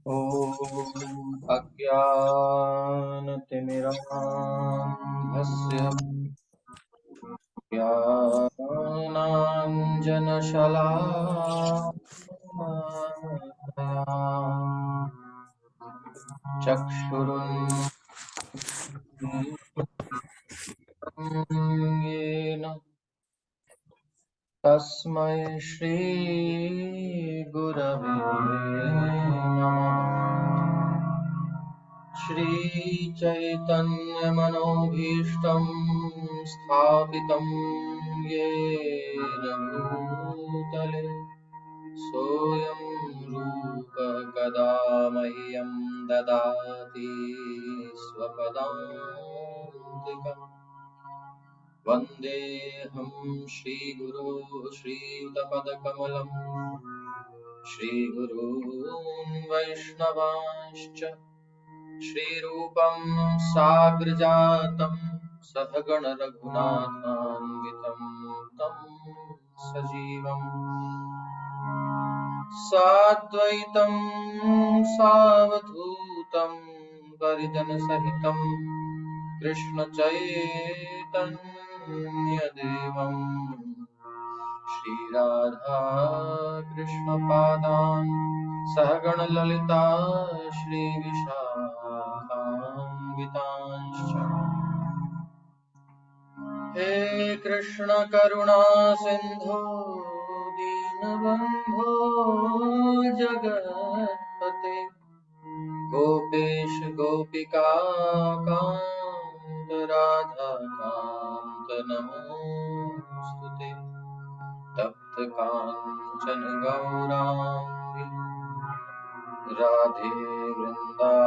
ॐ अज्ञानतिमिरान्धस्य ज्ञानाञ्जनशलाकया चक्षुरुन्मीलितं येन तस्मै श्रीगुरवे नमः। श्रीचैतन्यमनोभीष्टं स्थापितं येन भूतले सोऽयं रूपः कदा मह्यं ददाति स्वपदान्तिकम्। वन्देऽहं श्रीगुरो श्रीयुतपदकमलं श्रीगुरून् वैष्णवांश्च श्रीरूपं साग्रजातं सद्गण रघुनाथान्वितं तं सजीवं साद्वैतं सावधूतं परिजनसहितं कृष्ण चैतन्यदेवं श्रीराधा कृष्णपादान् सहगण ललिता श्रीविशाखान्वितांश्च हे कृष्ण करुणा सिंधु दीनबन्धो जगत्पते गोपेश गोपिका कान्त राधा कान्त नमोस्तुते तप्त कांचन गौरांगी राधे वृंदावनेश्वरी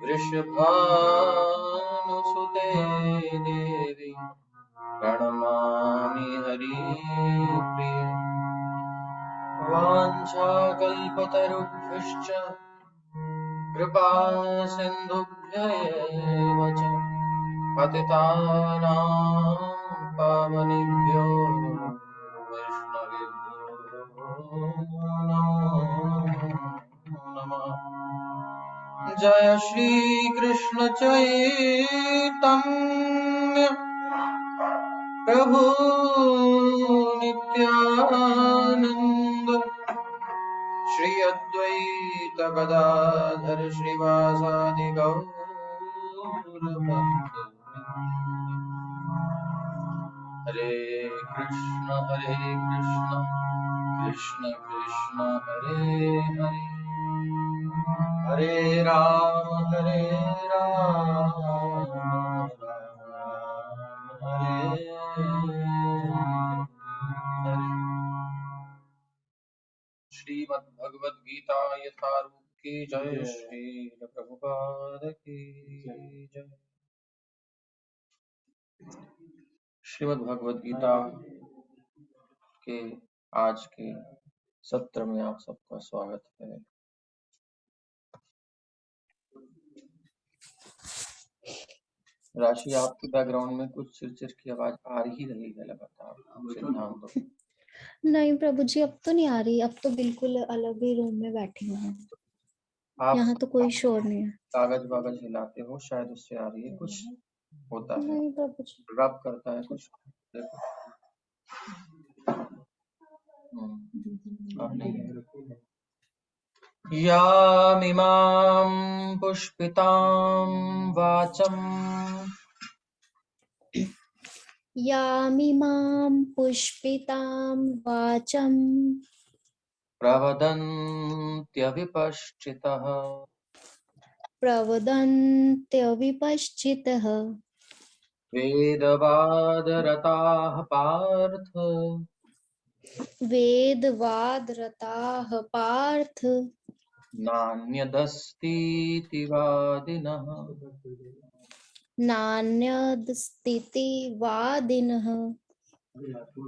वृषभानुसुते देवी प्रणमामि हरिप्रिये वाञ्छाकल्पतरुभ्यश्च कृपा सिन्धुभ्यैव च पतितानां पावनेभ्यो वैष्णवेभ्यो नमो नमः। जय श्री कृष्ण चैतन्य प्रभु नित्यानंद श्री अद्वैत गदाधर श्रीवासादि गौरभक्त हरे कृष्ण कृष्ण कृष्ण हरे हरे हरे राम हरे हरे हरे। श्रीमद् भगवद गीता यथारूप की जय। श्री प्रभुपाद की जय। श्रीमद् भगवद गीता के आज के सत्र में आप सबका स्वागत है। राशि, आपके बैकग्राउंड में कुछ चिरचिर की आवाज आ ही रही है लगातार, ध्यान दो। नहीं प्रभु जी, अब तो नहीं आ रही। अब तो बिल्कुल अलग ही रूम में बैठी हूँ। यहाँ तो कोई शोर नहीं है। कागज वागज हिलाते हो, शायद उससे आ रही है। कुछ होता है, नहीं प्रभु जी, रब करता है कुछ। देखो अब नहीं है। यामिमां पुष्पितां वाचम् यामिमां पुष्पितां वाचं प्रवदन्त्यविपश्चितः प्रवदन्त्यविपश्चितः वेदवादरताः पार्थ वेदवादरताः पार्थ नान्यदस्तीति वादिनः। नान्यदस्तीति वादिनः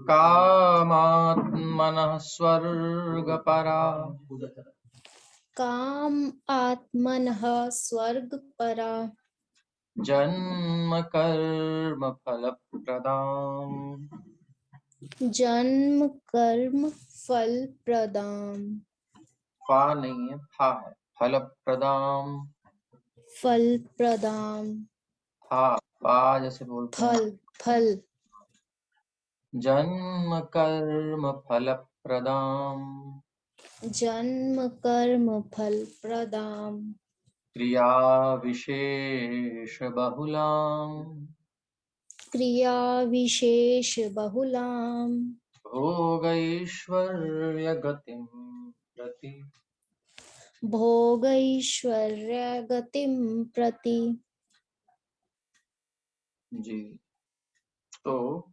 कामात्मनः स्वर्गपरा काम आत्मनः स्वर्गपरा जन्म कर्म फलप्रदाम् जन्म कर्म फल प्रदाम। फा नहीं है, फा है। फल प्रदाम, फल प्रदाम। फा जैसे बोलते हैं। फल फल। जन्म कर्म फल प्रदाम, जन्म कर्म फल प्रदाम। क्रिया विशेष बहुलाम, क्रिया विशेष बहुलाम। भोगैश्वर्य गतिम प्रति। भोगैश्वर्य गतिम प्रति। जी, तो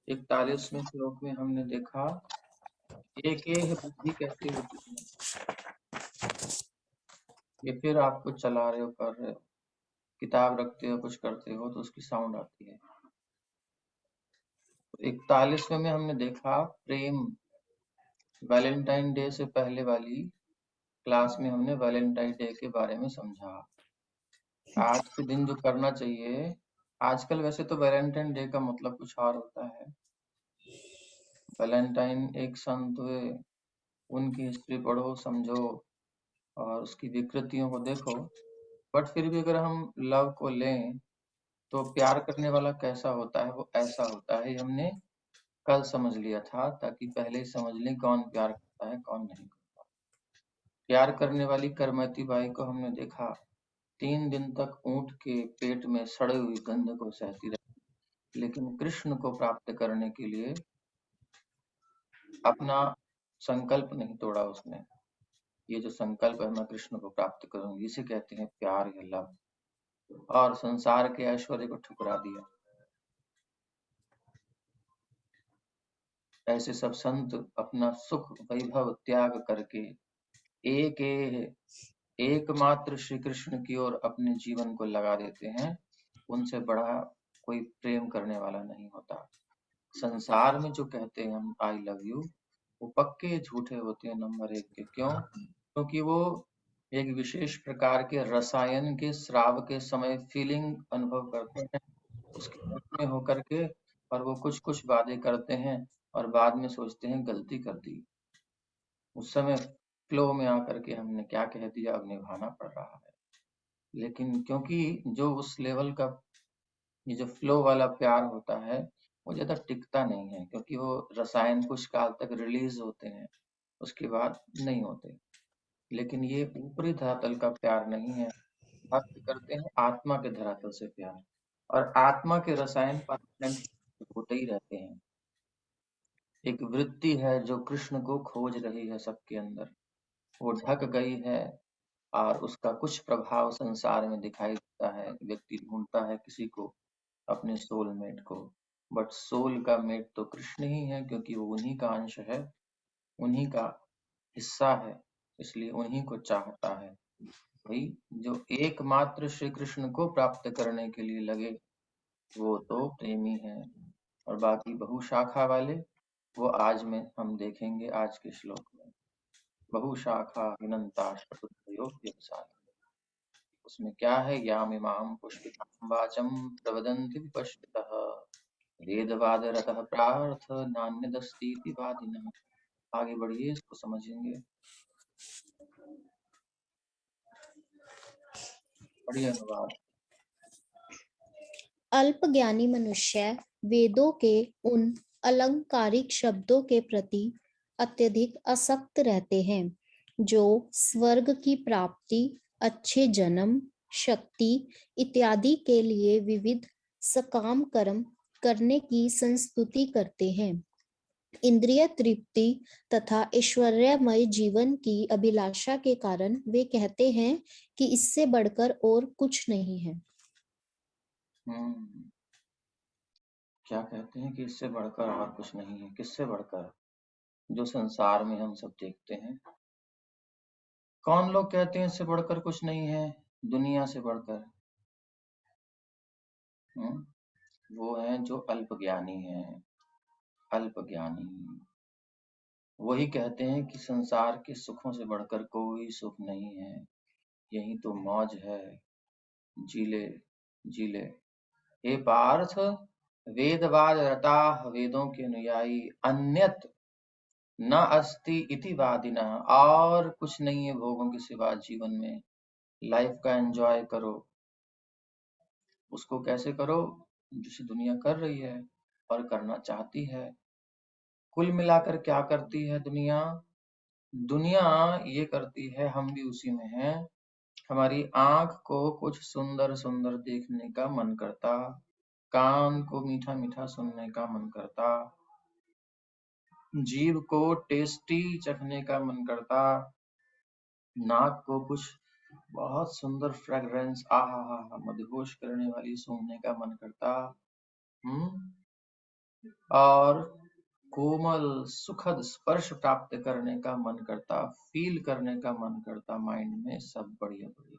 41वें श्लोक में हमने देखा एक बुद्धि कैसे होती है। ये फिर आप कुछ चला रहे हो, कर रहे हो, किताब रखते हो, कुछ करते हो तो उसकी साउंड आती है। 41वें में हमने देखा प्रेम। वैलेंटाइन डे से पहले वाली क्लास में हमने वैलेंटाइन डे के बारे में समझा। आज के दिन जो करना चाहिए, आजकल वैसे तो वैलेंटाइन डे का मतलब कुछ और होता है। वैलेंटाइन एक संत हुए, उनकी हिस्ट्री पढ़ो, समझो और उसकी विकृतियों को देखो। बट फिर भी अगर हम लव को लें तो प्यार करने वाला कैसा होता है, वो ऐसा होता है। ये हमने कल समझ लिया था, ताकि पहले ही समझ लें कौन प्यार करता है कौन नहीं करता। प्यार करने वाली करमती बाई को हमने देखा 3 दिन तक ऊंट के पेट में सड़े हुई गंध को सहती रही, लेकिन कृष्ण को प्राप्त करने के लिए अपना संकल्प नहीं तोड़ा उसने। ये जो संकल्प है, मैं कृष्ण को प्राप्त करूंगी, इसे कहते हैं प्यार या लव। और संसार के ऐश्वर्य को ठुकरा दिया। ऐसे सब संत अपना सुख वैभव त्याग करके एक एकमात्र श्री कृष्ण की ओर अपने जीवन को लगा देते हैं। उनसे बड़ा कोई प्रेम करने वाला नहीं होता। संसार में जो कहते हैं हम आई लव यू, वो पक्के झूठे होते हैं नंबर 1 के। क्यों? क्योंकि वो एक विशेष प्रकार के रसायन के स्राव के समय फीलिंग अनुभव करते हैं, उसके वश में होकर के, और वो कुछ कुछ वादे करते हैं और बाद में सोचते हैं गलती कर दी। उस समय फ्लो में आकर के हमने क्या कह दिया, अब निभाना पड़ रहा है। लेकिन क्योंकि जो उस लेवल का ये जो फ्लो वाला प्यार होता है, वो ज्यादा टिकता नहीं है, क्योंकि वो रसायन कुछ काल तक रिलीज होते हैं, उसके बाद नहीं होते। लेकिन ये ऊपरी धरातल का प्यार नहीं है। भक्त करते हैं आत्मा के धरातल से प्यार, और आत्मा के रसायन परमानेंट होते ही रहते हैं। एक वृत्ति है जो कृष्ण को खोज रही है सबके अंदर, वो ढक गई है और उसका कुछ प्रभाव संसार में दिखाई देता है। व्यक्ति ढूंढता है किसी को, अपने सोलमेट को। बट सोल का मेट तो कृष्ण ही है, क्योंकि वो उन्हीं का अंश है, उन्हीं का हिस्सा है, इसलिए उन्हीं को चाहता है। भाई, जो एकमात्र श्री कृष्ण को प्राप्त करने के लिए लगे वो तो प्रेमी है। और बाकी बहुशाखा वाले, वो आज में हम देखेंगे आज के श्लोक में। बहुशाखा हिनन्ताश्वतयो व्यवसाय, उसमें क्या है, यामिमाम पुष्पितां वाचम प्रवदन्ति विपश्चितः वेदवादरतः प्रार्थ नान्यदस्तीति वादिनः। आगे बढ़िए, इसको समझेंगे। बढ़िया अनुवाद। अल्पज्ञानी मनुष्य वेदों के उन अलंकारिक शब्दों के प्रति अत्यधिक आसक्त रहते हैं जो स्वर्ग की प्राप्ति, अच्छे जन्म, शक्ति इत्यादि के लिए विविध सकाम कर्म करने की संस्तुति करते हैं। इंद्रिय तृप्ति तथा ऐश्वर्यमय जीवन की अभिलाषा के कारण वे कहते हैं कि इससे बढ़कर और कुछ नहीं है। क्या कहते हैं कि इससे बढ़कर और कुछ नहीं है? किससे बढ़कर? जो संसार में हम सब देखते हैं। कौन लोग कहते हैं इससे बढ़कर कुछ नहीं है? दुनिया से बढ़कर। वो हैं जो अल्पज्ञानी हैं। अल्पज्ञानी वही कहते हैं कि संसार के सुखों से बढ़कर कोई सुख नहीं है, यही तो मौज है, जी ले जी ले। हे पार्थ, वेदवाद रताः वेदों के अनुयायी अन्यत न अस्ति इति वादिनः, और कुछ नहीं है भोगों के सिवा जीवन में। लाइफ का एंजॉय करो, उसको कैसे करो जिसे दुनिया कर रही है और करना चाहती है। कुल मिलाकर क्या करती है दुनिया? दुनिया ये करती है, हम भी उसी में हैं। हमारी आंख को कुछ सुंदर सुंदर देखने का मन करता, कान को मीठा मीठा सुनने का मन करता, जीभ को टेस्टी चखने का मन करता, नाक को कुछ बहुत सुंदर फ्रेग्रेंस आहा हा हा मदहोश करने वाली सूंघने का मन करता। और कोमल सुखद स्पर्श प्राप्त करने का मन करता, फील करने का मन करता माइंड में, सब बढ़िया बढ़िया।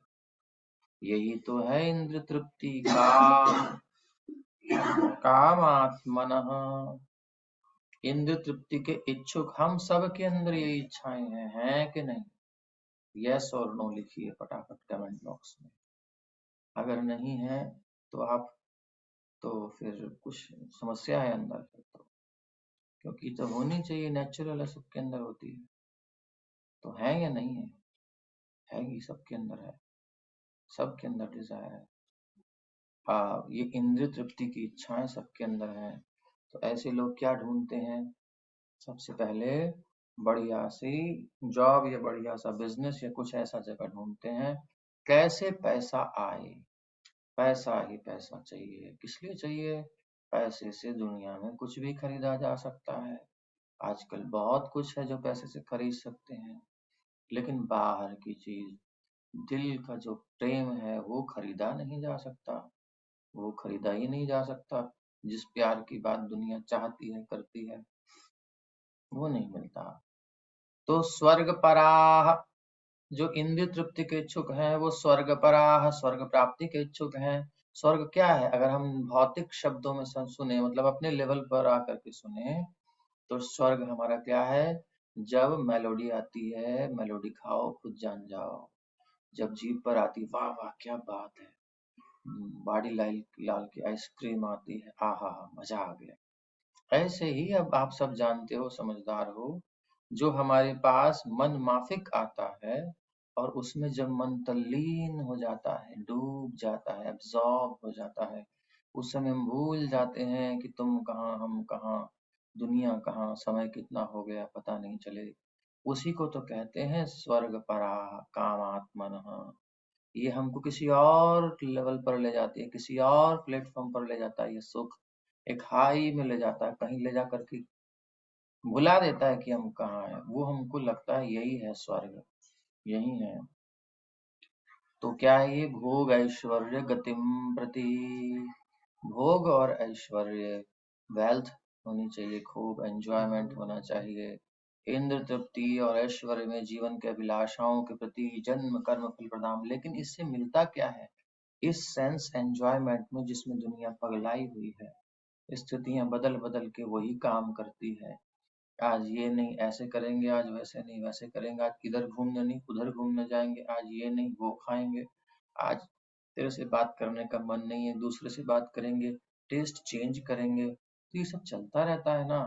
यही तो है इंद्र तृप्ति काम आत्मनः। इंद्र तृप्ति के इच्छुक हम सब के अंदर ये इच्छाएं हैं कि नहीं? यस और नो लिखिए फटाफट कमेंट बॉक्स में। अगर नहीं है तो आप, तो फिर कुछ समस्या है अंदर फिर तो, क्योंकि तो होनी चाहिए, नेचुरल है, सबके अंदर होती है। तो है या नहीं है? है कि सबके अंदर है, सबके अंदर डिजायर है। ये इंद्रिय तृप्ति की इच्छाएं सबके अंदर है। तो ऐसे लोग क्या ढूंढते हैं? सबसे पहले बढ़िया सी जॉब या बढ़िया सा बिजनेस या कुछ ऐसा जगह ढूंढते हैं, कैसे पैसा आए। पैसा ही पैसा चाहिए। किस लिए चाहिए? पैसे से दुनिया में कुछ भी खरीदा जा सकता है। आजकल बहुत कुछ है जो पैसे से खरीद सकते हैं, लेकिन बाहर की चीज, दिल का जो प्रेम है वो खरीदा नहीं जा सकता, वो खरीदा ही नहीं जा सकता। जिस प्यार की बात दुनिया चाहती है, करती है, वो नहीं मिलता। तो स्वर्ग पराह, जो इंद्रिय तृप्ति के इच्छुक हैं वो स्वर्ग पराह, स्वर्ग प्राप्ति के इच्छुक हैं। स्वर्ग क्या है? अगर हम भौतिक शब्दों में सुने, मतलब अपने लेवल पर आकर के सुने, तो स्वर्ग हमारा क्या है? जब मेलोडी आती है, मेलोडी खाओ खुद जान जाओ। जब जीभ पर आती, वाह वाह क्या बात है, बाड़ी लाल लाल की आइसक्रीम आती है, आहा हा मजा आ गया। ऐसे ही अब आप सब जानते हो, समझदार हो, जो हमारे पास मन माफिक आता है और उसमें जब मन तल्लीन हो जाता है, डूब जाता है, एब्जॉर्ब हो जाता है, उस समय हम भूल जाते हैं कि तुम कहाँ, हम कहाँ, दुनिया कहाँ, समय कितना हो गया पता नहीं चले। उसी को तो कहते हैं स्वर्ग परा कामात्मनः। ये हमको किसी और लेवल पर ले जाती है, किसी और प्लेटफॉर्म पर ले जाता है, ये सुख एक हाई में ले जाता है, कहीं ले जा करके भुला देता है कि हम कहाँ हैं। वो हमको लगता है यही है स्वर्ग, यही है। तो क्या है ये? भोग ऐश्वर्य गतिम प्रति, भोग और ऐश्वर्य, वेल्थ होनी चाहिए, खूब एंजॉयमेंट होना चाहिए। इंद्र तृप्ति और ऐश्वर्य में जीवन के अभिलाषाओं के प्रति जन्म कर्म फल प्रदान। लेकिन इससे मिलता क्या है? इस सेंस एंजॉयमेंट में जिसमें दुनिया पगलाई हुई है, स्थितियां बदल बदल के वही काम करती है। आज ये नहीं ऐसे करेंगे, आज वैसे नहीं वैसे करेंगे, आज इधर घूमने नहीं उधर घूमने जाएंगे, आज ये नहीं वो खाएंगे, आज तेरे से बात करने का मन नहीं है दूसरे से बात करेंगे, टेस्ट चेंज करेंगे। तो ये सब चलता रहता है ना।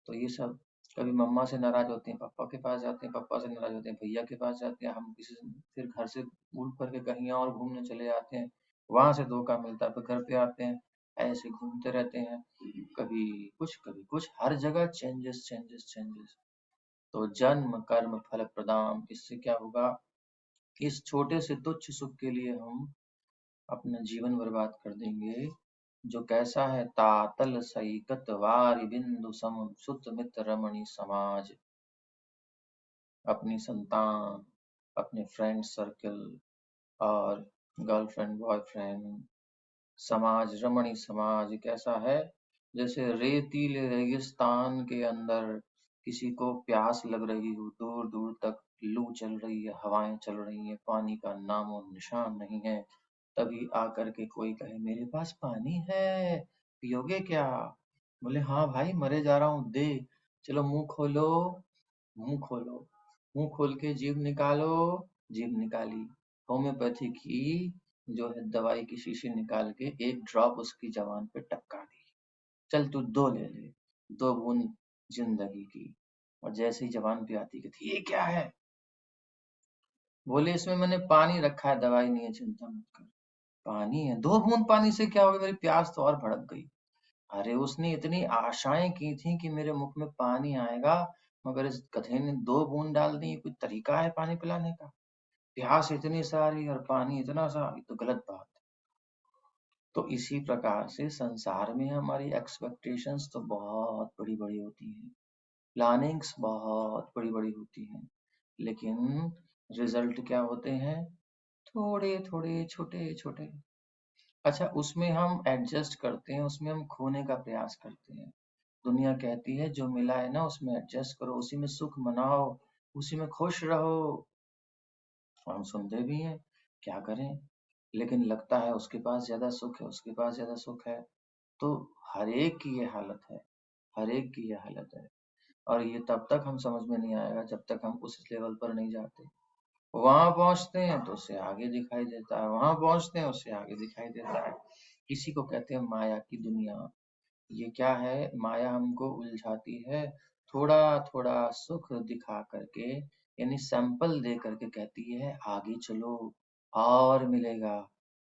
तो ये सब, कभी मम्मा से नाराज होते हैं पापा के पास जाते हैं, पापा से नाराज होते हैं भैया के पास जाते हैं, हम किसी से फिर घर से उठ करके कहीं और घूमने चले जाते हैं, वहां से धोखा मिलता है, फिर घर पे आते हैं, ऐसे घूमते रहते हैं, कभी कुछ, हर जगह चेंजेस चेंजेस चेंजेस। तो जन्म कर्म फल प्रदान, इससे क्या होगा? इस छोटे से तुच्छ सुख के लिए हम अपना जीवन बर्बाद कर देंगे। जो कैसा है? तातल सईकत वारि बिंदु सम सुत मित रमणी समाज। अपनी संतान, अपने फ्रेंड सर्कल और गर्लफ्रेंड बॉयफ्रेंड, समाज, रमणी समाज कैसा है? जैसे रेतीले रेगिस्तान के अंदर किसी को प्यास लग रही हो, दूर दूर तक लू चल रही है, हवाएं चल रही है, पानी का नामो निशान नहीं है, तभी आकर के कोई कहे मेरे पास पानी है, पियोगे क्या? बोले हाँ भाई मरे जा रहा हूँ, दे। चलो मुंह खोलो, मुंह खोलो, मुंह खोल के जीभ निकालो, जीभ निकाली, होम्योपैथी की जो है दवाई की शीशी निकाल के एक ड्रॉप उसकी जबान पे टपका दी। चल तू 2 ले ले, 2 बूंद जिंदगी की। और जैसे ही जबान पे आती कहती ये क्या है? बोले इसमें मैंने पानी रखा है, दवाई नहीं है, चिंता मत कर। पानी है, 2 बूंद पानी से क्या होगा? मेरी प्यास तो और भड़क गई। अरे उसने इतनी आशाएं की थी कि मेरे मुख में पानी आएगा, मगर इस गधे ने 2 बूंद डाल दी। कोई तरीका है पानी पिलाने का? प्यास इतनी सारी और पानी इतना सा, ये तो गलत बात है। तो इसी प्रकार से संसार में हमारी एक्सपेक्टेशंस तो बहुत बड़ी बड़ी होती हैं, प्लानिंग्स बहुत बड़ी बड़ी होती हैं, लेकिन रिजल्ट क्या होते हैं? थोड़े थोड़े छोटे छोटे। अच्छा, उसमें हम एडजस्ट करते हैं, उसमें हम खोने का प्रयास करते हैं। दुनिया कहती है जो मिला है ना उसमें एडजस्ट करो, उसी में सुख मनाओ, उसी में खुश रहो। हम सुनते भी हैं, क्या करें? लेकिन लगता है उसके पास ज्यादा सुख है, उसके पास ज्यादा सुख है। तो हर एक की ये हालत है, हर एक की ये हालत है। और ये तब तक हम समझ में नहीं आएगा जब तक हम उस लेवल पर नहीं जाते। वहां पहुंचते हैं तो उससे आगे दिखाई देता है, वहां पहुंचते हैं उससे आगे दिखाई देता है। इसी को कहते हैं माया की दुनिया। ये क्या है? माया हमको उलझाती है, थोड़ा थोड़ा सुख दिखा करके, यानी सैंपल दे करके कहती है आगे चलो, और मिलेगा,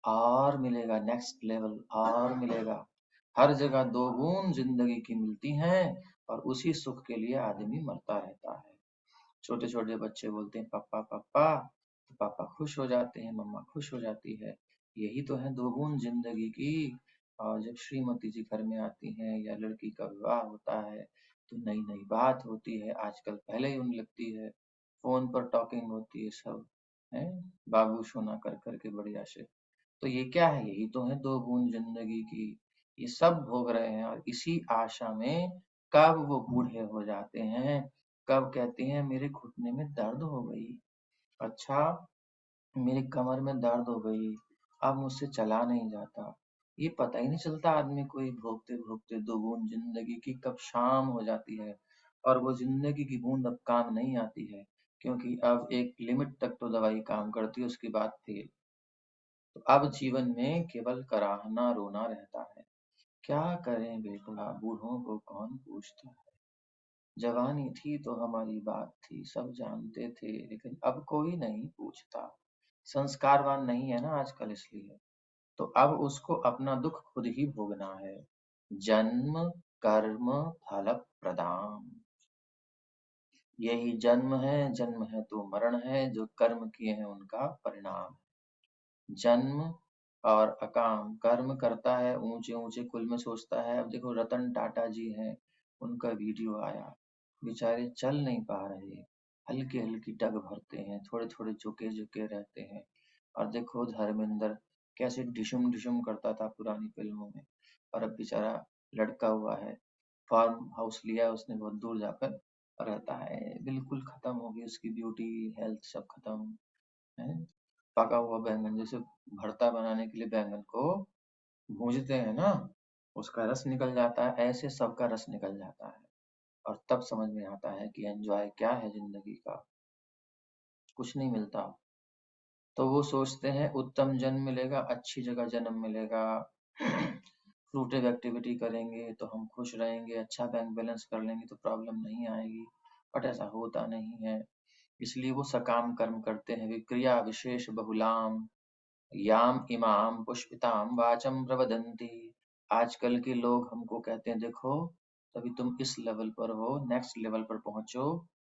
और मिलेगा, नेक्स्ट लेवल और मिलेगा। हर जगह 2 बूंद जिंदगी की मिलती हैं, और उसी सुख के लिए आदमी मरता रहता है। छोटे छोटे बच्चे बोलते हैं पापा पापा, तो पापा खुश हो जाते हैं, मम्मा खुश हो जाती है। यही तो है 2 बूंद जिंदगी की। और जब श्रीमती जी घर में आती हैं या लड़की का विवाह होता है, तो नई नई बात होती है, आजकल पहले ही उन लगती है, फोन पर टॉकिंग होती है सब, है, बाबू सोना कर करके बढ़िया से। तो ये क्या है? यही तो है 2 बूंद जिंदगी की। ये सब भोग रहे हैं, और इसी आशा में कब वो बूढ़े हो जाते हैं, कब कहते हैं मेरे घुटने में दर्द हो गई, अच्छा मेरी कमर में दर्द हो गई, अब मुझसे चला नहीं जाता। ये पता ही नहीं चलता आदमी को, ये भोगते भोगते 2 बूंद जिंदगी की कब शाम हो जाती है। और वो जिंदगी की बूंद अब काम नहीं आती है, क्योंकि अब एक लिमिट तक तो दवाई काम करती है, उसके बाद फेल। तो अब जीवन में केवल कराहना रोना रहता है। क्या करें बेटा, बूढ़ों को कौन पूछता है? जवानी थी तो हमारी बात थी, सब जानते थे, लेकिन अब कोई नहीं पूछता। संस्कारवान नहीं है ना आजकल, इसलिए। तो अब उसको अपना दुख खुद ही भोगना है। जन्म कर्म फल प्रदान। यही जन्म है तो मरण है, जो कर्म किए हैं उनका परिणाम। जन्म और अकाम कर्म करता है, ऊंचे ऊंचे कुल में सोचता है। अब देखो रतन टाटा जी हैं, उनका वीडियो आया, बेचारे चल नहीं पा रहे, हल्की हल्की डग भरते हैं, थोड़े थोड़े झुके झुके रहते हैं। और देखो धर्मेंद्र कैसे डिशुम डिशुम करता था पुरानी फिल्मों में, और अब बेचारा लड़का हुआ है, फार्म हाउस लिया है उसने, बहुत दूर जाकर रहता है, बिल्कुल खत्म हो गई उसकी ब्यूटी, हेल्थ सब खत्म है। पका हुआ बैंगन, जैसे भरता बनाने के लिए बैंगन को भूनते हैं ना, उसका रस निकल जाता है, ऐसे सबका रस निकल जाता है। और तब समझ में आता है कि एंजॉय क्या है जिंदगी का। कुछ नहीं मिलता। तो वो सोचते हैं उत्तम जन्म मिलेगा, अच्छी जगह जन्म मिलेगा, फ्रूटिव एक्टिविटी करेंगे तो हम खुश रहेंगे, अच्छा बैंक बैलेंस कर लेंगे तो प्रॉब्लम नहीं आएगी। बट ऐसा होता नहीं है। इसलिए वो सकाम कर्म करते हैं, विक्रिया विशेष बहुलाम, याम इमाम पुष्पिताम वाचम प्रवदन्ति। आजकल के लोग हमको कहते हैं देखो, तभी तुम इस लेवल पर हो, नेक्स्ट लेवल पर पहुंचो,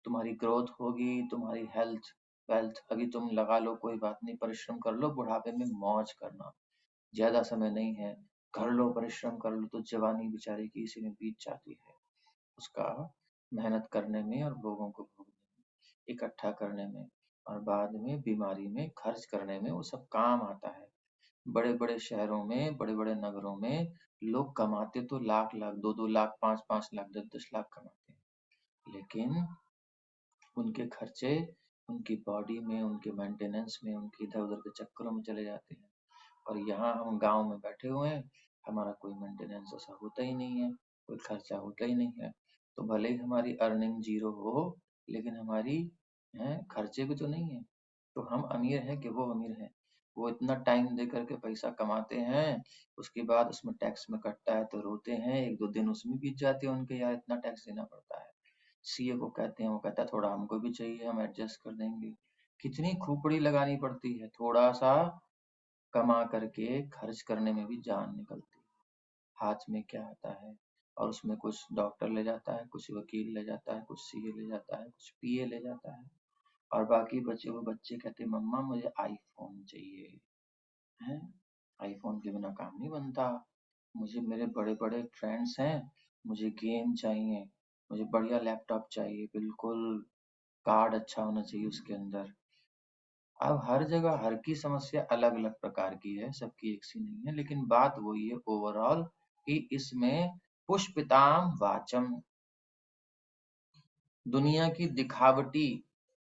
तुम्हारी ग्रोथ होगी, तुम्हारी हेल्थ वेल्थ अभी तुम लगा लो, कोई बात नहीं, परिश्रम कर लो, बुढ़ापे में मौज करना, ज्यादा समय नहीं है, कर लो परिश्रम कर लो। तो जवानी बेचारी की इसी में बीत जाती है, उसका मेहनत करने में और लोगों को भोगने में, इकट्ठा करने में, और बाद में बीमारी में खर्च करने में वो सब काम आता है। बड़े बड़े शहरों में, बड़े बड़े नगरों में लोग कमाते तो लाख लाख, 2-2 लाख, 5-5 लाख, 10-10 लाख कमाते हैं, लेकिन उनके खर्चे उनकी बॉडी में, उनके मेंटेनेंस में, उनके इधर उधर के चक्करों में चले जाते हैं। और यहाँ हम गांव में बैठे हुए हैं, हमारा कोई मेंटेनेंस ऐसा होता ही नहीं है, कोई खर्चा होता ही नहीं है। तो भले ही हमारी अर्निंग जीरो हो, लेकिन हमारी खर्चे भी तो नहीं है। तो हम अमीर हैं कि वो अमीर है? वो इतना टाइम दे करके पैसा कमाते हैं, उसके बाद उसमें टैक्स में कटता है तो रोते हैं, 1-2 दिन उसमें बीत जाते हैं उनके, यार इतना टैक्स देना पड़ता है। सीए को कहते हैं, वो कहता है थोड़ा हमको भी चाहिए, हम एडजस्ट कर देंगे। कितनी खोपड़ी लगानी पड़ती है, थोड़ा-सा कमा करके खर्च करने में भी जान निकलती है। हाथ में क्या आता है, और उसमें कुछ डॉक्टर ले जाता है, कुछ वकील ले जाता है, कुछ सीए ले जाता है, कुछ पीए ले जाता है, और बाकी बचे हुए बच्चे कहते हैं मम्मा मुझे आईफोन चाहिए। हैं, आईफोन के बिना काम नहीं बनता, मुझे मेरे बड़े बड़े फ्रेंड्स हैं, मुझे गेम चाहिए, मुझे बढ़िया लैपटॉप चाहिए, बिल्कुल कार्ड अच्छा होना चाहिए उसके अंदर। अब हर जगह हर की समस्या अलग अलग प्रकार की है, सबकी एक सी नहीं है, लेकिन बात वही है ओवरऑल कि इसमें पुष्पिताम वाचम, दुनिया की दिखावटी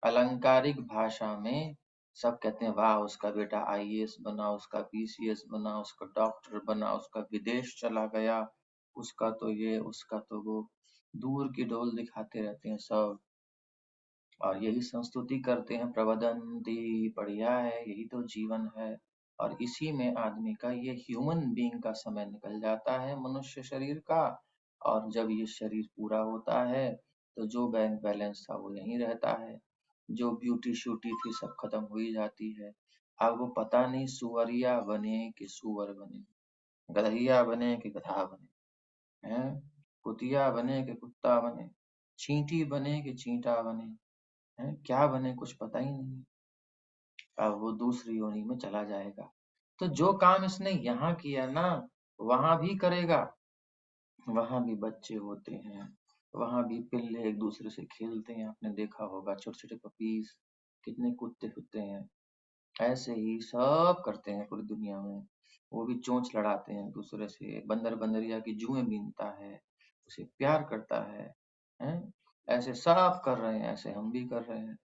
अलंकारिक भाषा में सब कहते हैं वाह उसका बेटा आईएएस बना, उसका पीसीएस बना, उसका डॉक्टर बना, उसका विदेश चला गया, उसका तो ये, उसका तो वो, दूर की डोल दिखाते रहते हैं सब, और यही संस्तुति करते हैं, प्रवदंती, बढ़िया है, यही तो जीवन है। और इसी में आदमी का ये ह्यूमन बीइंग का समय निकल जाता है, मनुष्य शरीर का, और जब ये शरीर पूरा होता है तो जो बैंक बैलेंस था वो यहीं रहता है, जो ब्यूटी शूटी थी सब खत्म हो ही जाती है। अब वो पता नहीं सुअरिया बने कि सुअर बने, गधैया बने कि गधा बने, हैं, कुतिया बने कि कुत्ता बने, चींटी बने कि चींटा बने, हैं, क्या बने कुछ पता ही नहीं। अब वो दूसरी योनि में चला जाएगा, तो जो काम इसने यहाँ किया ना वहां भी करेगा, वहां भी बच्चे होते हैं, वहां भी पिल्ले एक दूसरे से खेलते हैं, आपने देखा होगा छोटे छोटे पपीज कितने कूदते फिरते हैं, ऐसे ही सब करते हैं पूरी दुनिया में। वो भी चोंच लड़ाते हैं एक दूसरे से, बंदर बंदरिया की जुएं बीनता है, उसे प्यार करता है, हैं? ऐसे सब कर रहे हैं, ऐसे हम भी कर रहे हैं।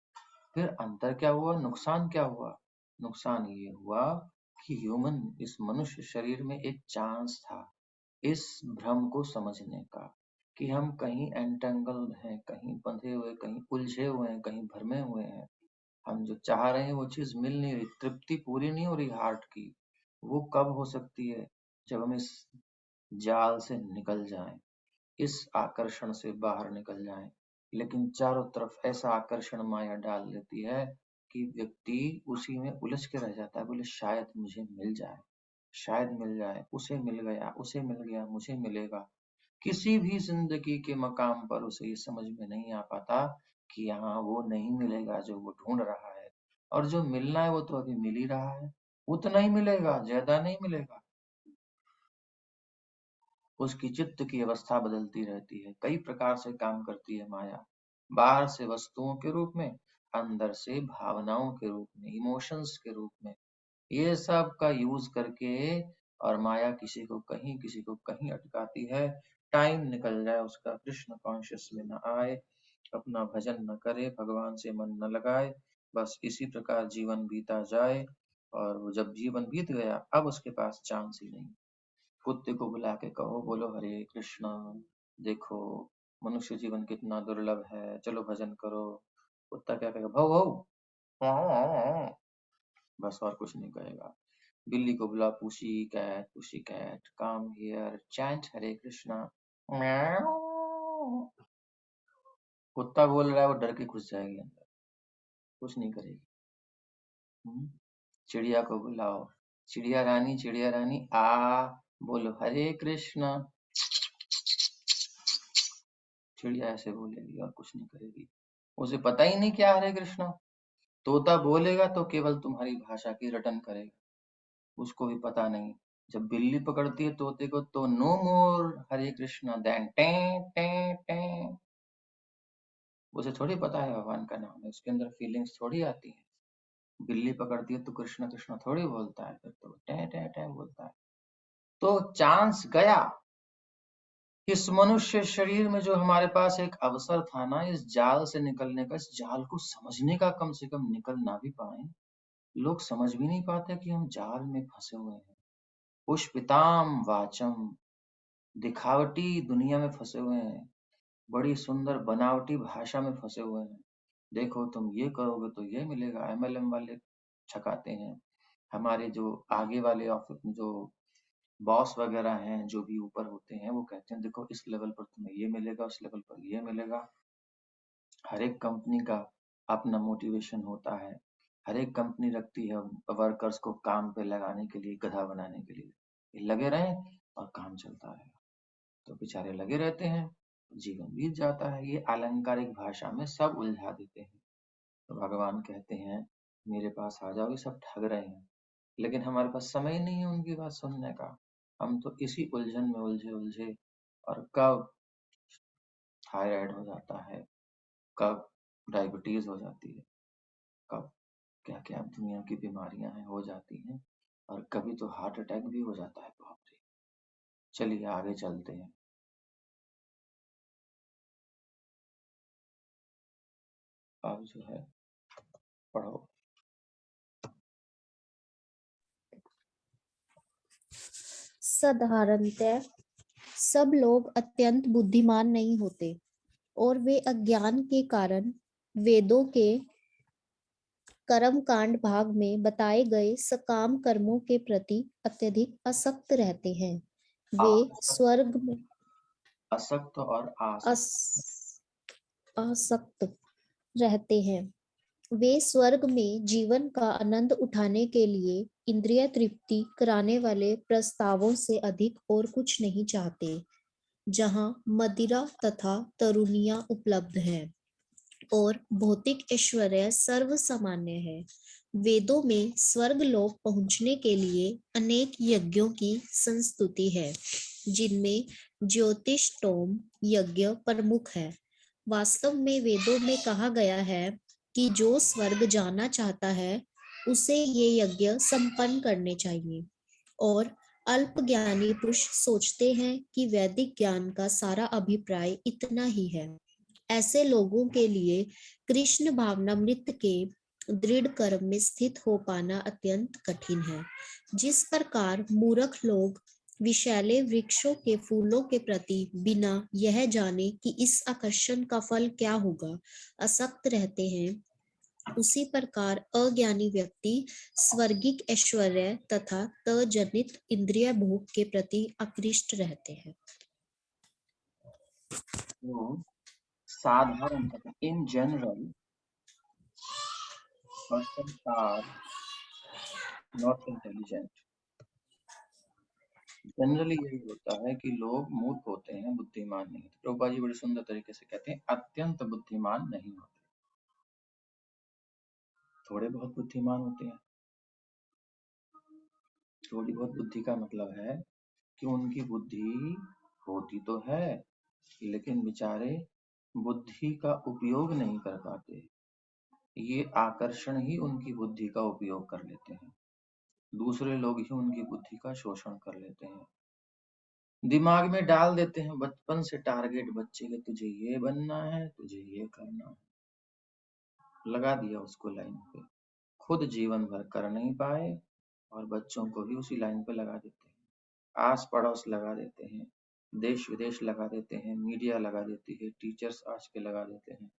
फिर अंतर क्या हुआ, नुकसान क्या हुआ? नुकसान ये हुआ कि ह्यूमन, इस मनुष्य शरीर में एक चांस था इस भ्रम को समझने का कि हम कहीं एंटेंगल्ड हैं, कहीं बंधे हुए, कहीं उलझे हुए हैं, कहीं भरमे हुए हैं। हम जो चाह रहे हैं वो चीज मिल नहीं रही, तृप्ति पूरी नहीं हो रही हार्ट की। वो कब हो सकती है? जब हम इस जाल से निकल जाएं, इस आकर्षण से बाहर निकल जाएं। लेकिन चारों तरफ ऐसा आकर्षण माया डाल देती है कि व्यक्ति उसी में उलझ के रह जाता है, बोले शायद मुझे मिल जाए, शायद मिल जाए, उसे मिल गया, उसे मिल गया, मुझे मिलेगा। किसी भी जिंदगी के मकाम पर उसे ये समझ में नहीं आ पाता कि यहाँ वो नहीं मिलेगा जो वो ढूंढ रहा है, और जो मिलना है वो तो अभी मिल ही रहा है, उतना ही मिलेगा, ज्यादा नहीं मिलेगा। उसकी चित्त की अवस्था बदलती रहती है, कई प्रकार से काम करती है माया, बाहर से वस्तुओं के रूप में, अंदर से भावनाओं के रूप में, इमोशंस के रूप में, ये सब का यूज करके। और माया किसी को कहीं, किसी को कहीं अटकाती है, टाइम निकल जाए उसका, कृष्ण कॉन्शियस में न आए, अपना भजन न करे, भगवान से मन न लगाए, बस इसी प्रकार जीवन बीता जाए। और वो जब जीवन बीत गया अब उसके पास चांस ही नहीं। कुत्ते को बुला के कहो, बोलो हरे कृष्णा, देखो मनुष्य जीवन कितना दुर्लभ है, चलो भजन करो। कुत्ता क्या कहेगा, भौ भौ, बस और कुछ नहीं कहेगा। बिल्ली को बुला, pussy cat come here chant Hare Krishna, म्याऊं। कुत्ता बोल रहा है, वो डर के घुस जाएगी अंदर, कुछ नहीं करेगी। हम्म? चिड़िया को बुलाओ, चिड़िया रानी आ, बोलो हरे कृष्णा, चिड़िया ऐसे बोलेगी और कुछ नहीं करेगी, उसे पता ही नहीं क्या हरे कृष्णा। तोता बोलेगा तो केवल तुम्हारी भाषा की रटन करेगा, उसको भी पता नहीं। जब बिल्ली पकड़ती है तोते को तो नो मोर हरे कृष्णा देन टें टें टें, उसे थोड़ी पता है भगवान का नाम है, उसके अंदर फीलिंग्स थोड़ी आती है। बिल्ली पकड़ती है तो कृष्ण कृष्ण थोड़ी बोलता है, फिर तो टें टें टें बोलता है। तो चांस गया, इस मनुष्य शरीर में जो हमारे पास एक अवसर था ना इस जाल से निकलने का, इस जाल को समझने का, कम से कम निकल ना भी पाए। लोग समझ भी नहीं पाते कि हम जाल में फंसे हुए हैं। पुष्पिताम वाचम, दिखावटी दुनिया में फंसे हुए हैं, बड़ी सुंदर बनावटी भाषा में फंसे हुए हैं। देखो तुम ये करोगे तो ये मिलेगा, एमएलएम वाले छकाते हैं, हमारे जो आगे वाले ऑफिस जो बॉस वगैरह हैं, जो भी ऊपर होते हैं, वो कहते हैं देखो इस लेवल पर तुम्हें ये मिलेगा, उस लेवल पर ये मिलेगा। हर एक कंपनी का अपना मोटिवेशन होता है। हर एक कंपनी रखती है वर्कर्स को काम पे लगाने के लिए, गधा बनाने के लिए। ये लगे रहें और काम चलता रहेगा। तो बेचारे लगे रहते हैं, जीवन बीत जाता है। ये अलंकारिक भाषा में सब उलझा देते हैं। तो भगवान कहते हैं मेरे पास आ जाओ, ये सब ठग रहे हैं, लेकिन हमारे पास समय ही नहीं है उनकी बात सुनने का। हम तो इसी उलझन में उलझे उलझे, और कब थायराइड हो जाता है, कब डायबिटीज हो जाती है, कब क्या क्या दुनिया की बीमारियां हैं हो जाती हैं, और कभी तो हार्ट अटैक भी हो जाता है। बाप रे। चलिए आगे चलते हैं। अब जो है पढ़ो। साधारणतः सब लोग अत्यंत बुद्धिमान नहीं होते और वे अज्ञान के कारण वेदों के कर्म कांड भाग में बताए गए सकाम कर्मों के प्रति अत्यधिक आसक्त रहते हैं। वे आसक्त, स्वर्ग में असक्त और आसक्त। अस, आसक्त रहते हैं। वे स्वर्ग में जीवन का आनंद उठाने के लिए इंद्रिय तृप्ति कराने वाले प्रस्तावों से अधिक और कुछ नहीं चाहते, जहां मदिरा तथा तरुणियां उपलब्ध हैं और भौतिक ऐश्वर्य सर्वसामान्य है। वेदों में स्वर्ग लोक पहुंचने के लिए अनेक यज्ञों की संस्तुति है, जिनमें ज्योतिषोम यज्ञ प्रमुख है। वास्तव में वेदों में कहा गया है कि जो स्वर्ग जाना चाहता है उसे ये यज्ञ संपन्न करने चाहिए, और अल्पज्ञानी पुरुष सोचते हैं कि वैदिक ज्ञान का सारा अभिप्राय इतना ही है। ऐसे लोगों के लिए कृष्ण भावनामृत के दृढ़ कर्म में स्थित हो पाना अत्यंत कठिन है। जिस प्रकार मूर्ख लोग विषैले वृक्षों के फूलों के प्रति बिना यह जाने कि इस आकर्षण का फल क्या होगा आसक्त रहते हैं, उसी प्रकार अज्ञानी व्यक्ति स्वर्गिक ऐश्वर्य तथा तजनित इंद्रिय भोग के प्रति आकृष्ट रहते हैं। तो साधारणतः in general persons are not intelligent। Generally यही होता है कि लोग मूर्ख होते हैं, बुद्धिमान नहीं होते। प्रभुपाद जी बड़े सुंदर तरीके से कहते हैं अत्यंत बुद्धिमान नहीं होते, थोड़े बहुत बुद्धिमान होते हैं। थोड़ी बहुत बुद्धि का मतलब है कि उनकी बुद्धि होती तो है, लेकिन बेचारे बुद्धि का उपयोग नहीं कर पाते। ये आकर्षण ही उनकी बुद्धि का उपयोग कर लेते हैं। दूसरे लोग ही उनकी बुद्धि का शोषण कर लेते हैं। दिमाग में डाल देते हैं बचपन से टारगेट बच्चे के, तुझे ये बनना है, तुझे ये करना है। लगा दिया उसको लाइन पे, खुद जीवन भर कर नहीं पाए और बच्चों को भी उसी लाइन पे लगा देते हैं। आस पड़ोस लगा देते हैं, देश विदेश लगा देते हैं, मीडिया लगा देती है, टीचर्स आज के लगा देते हैं,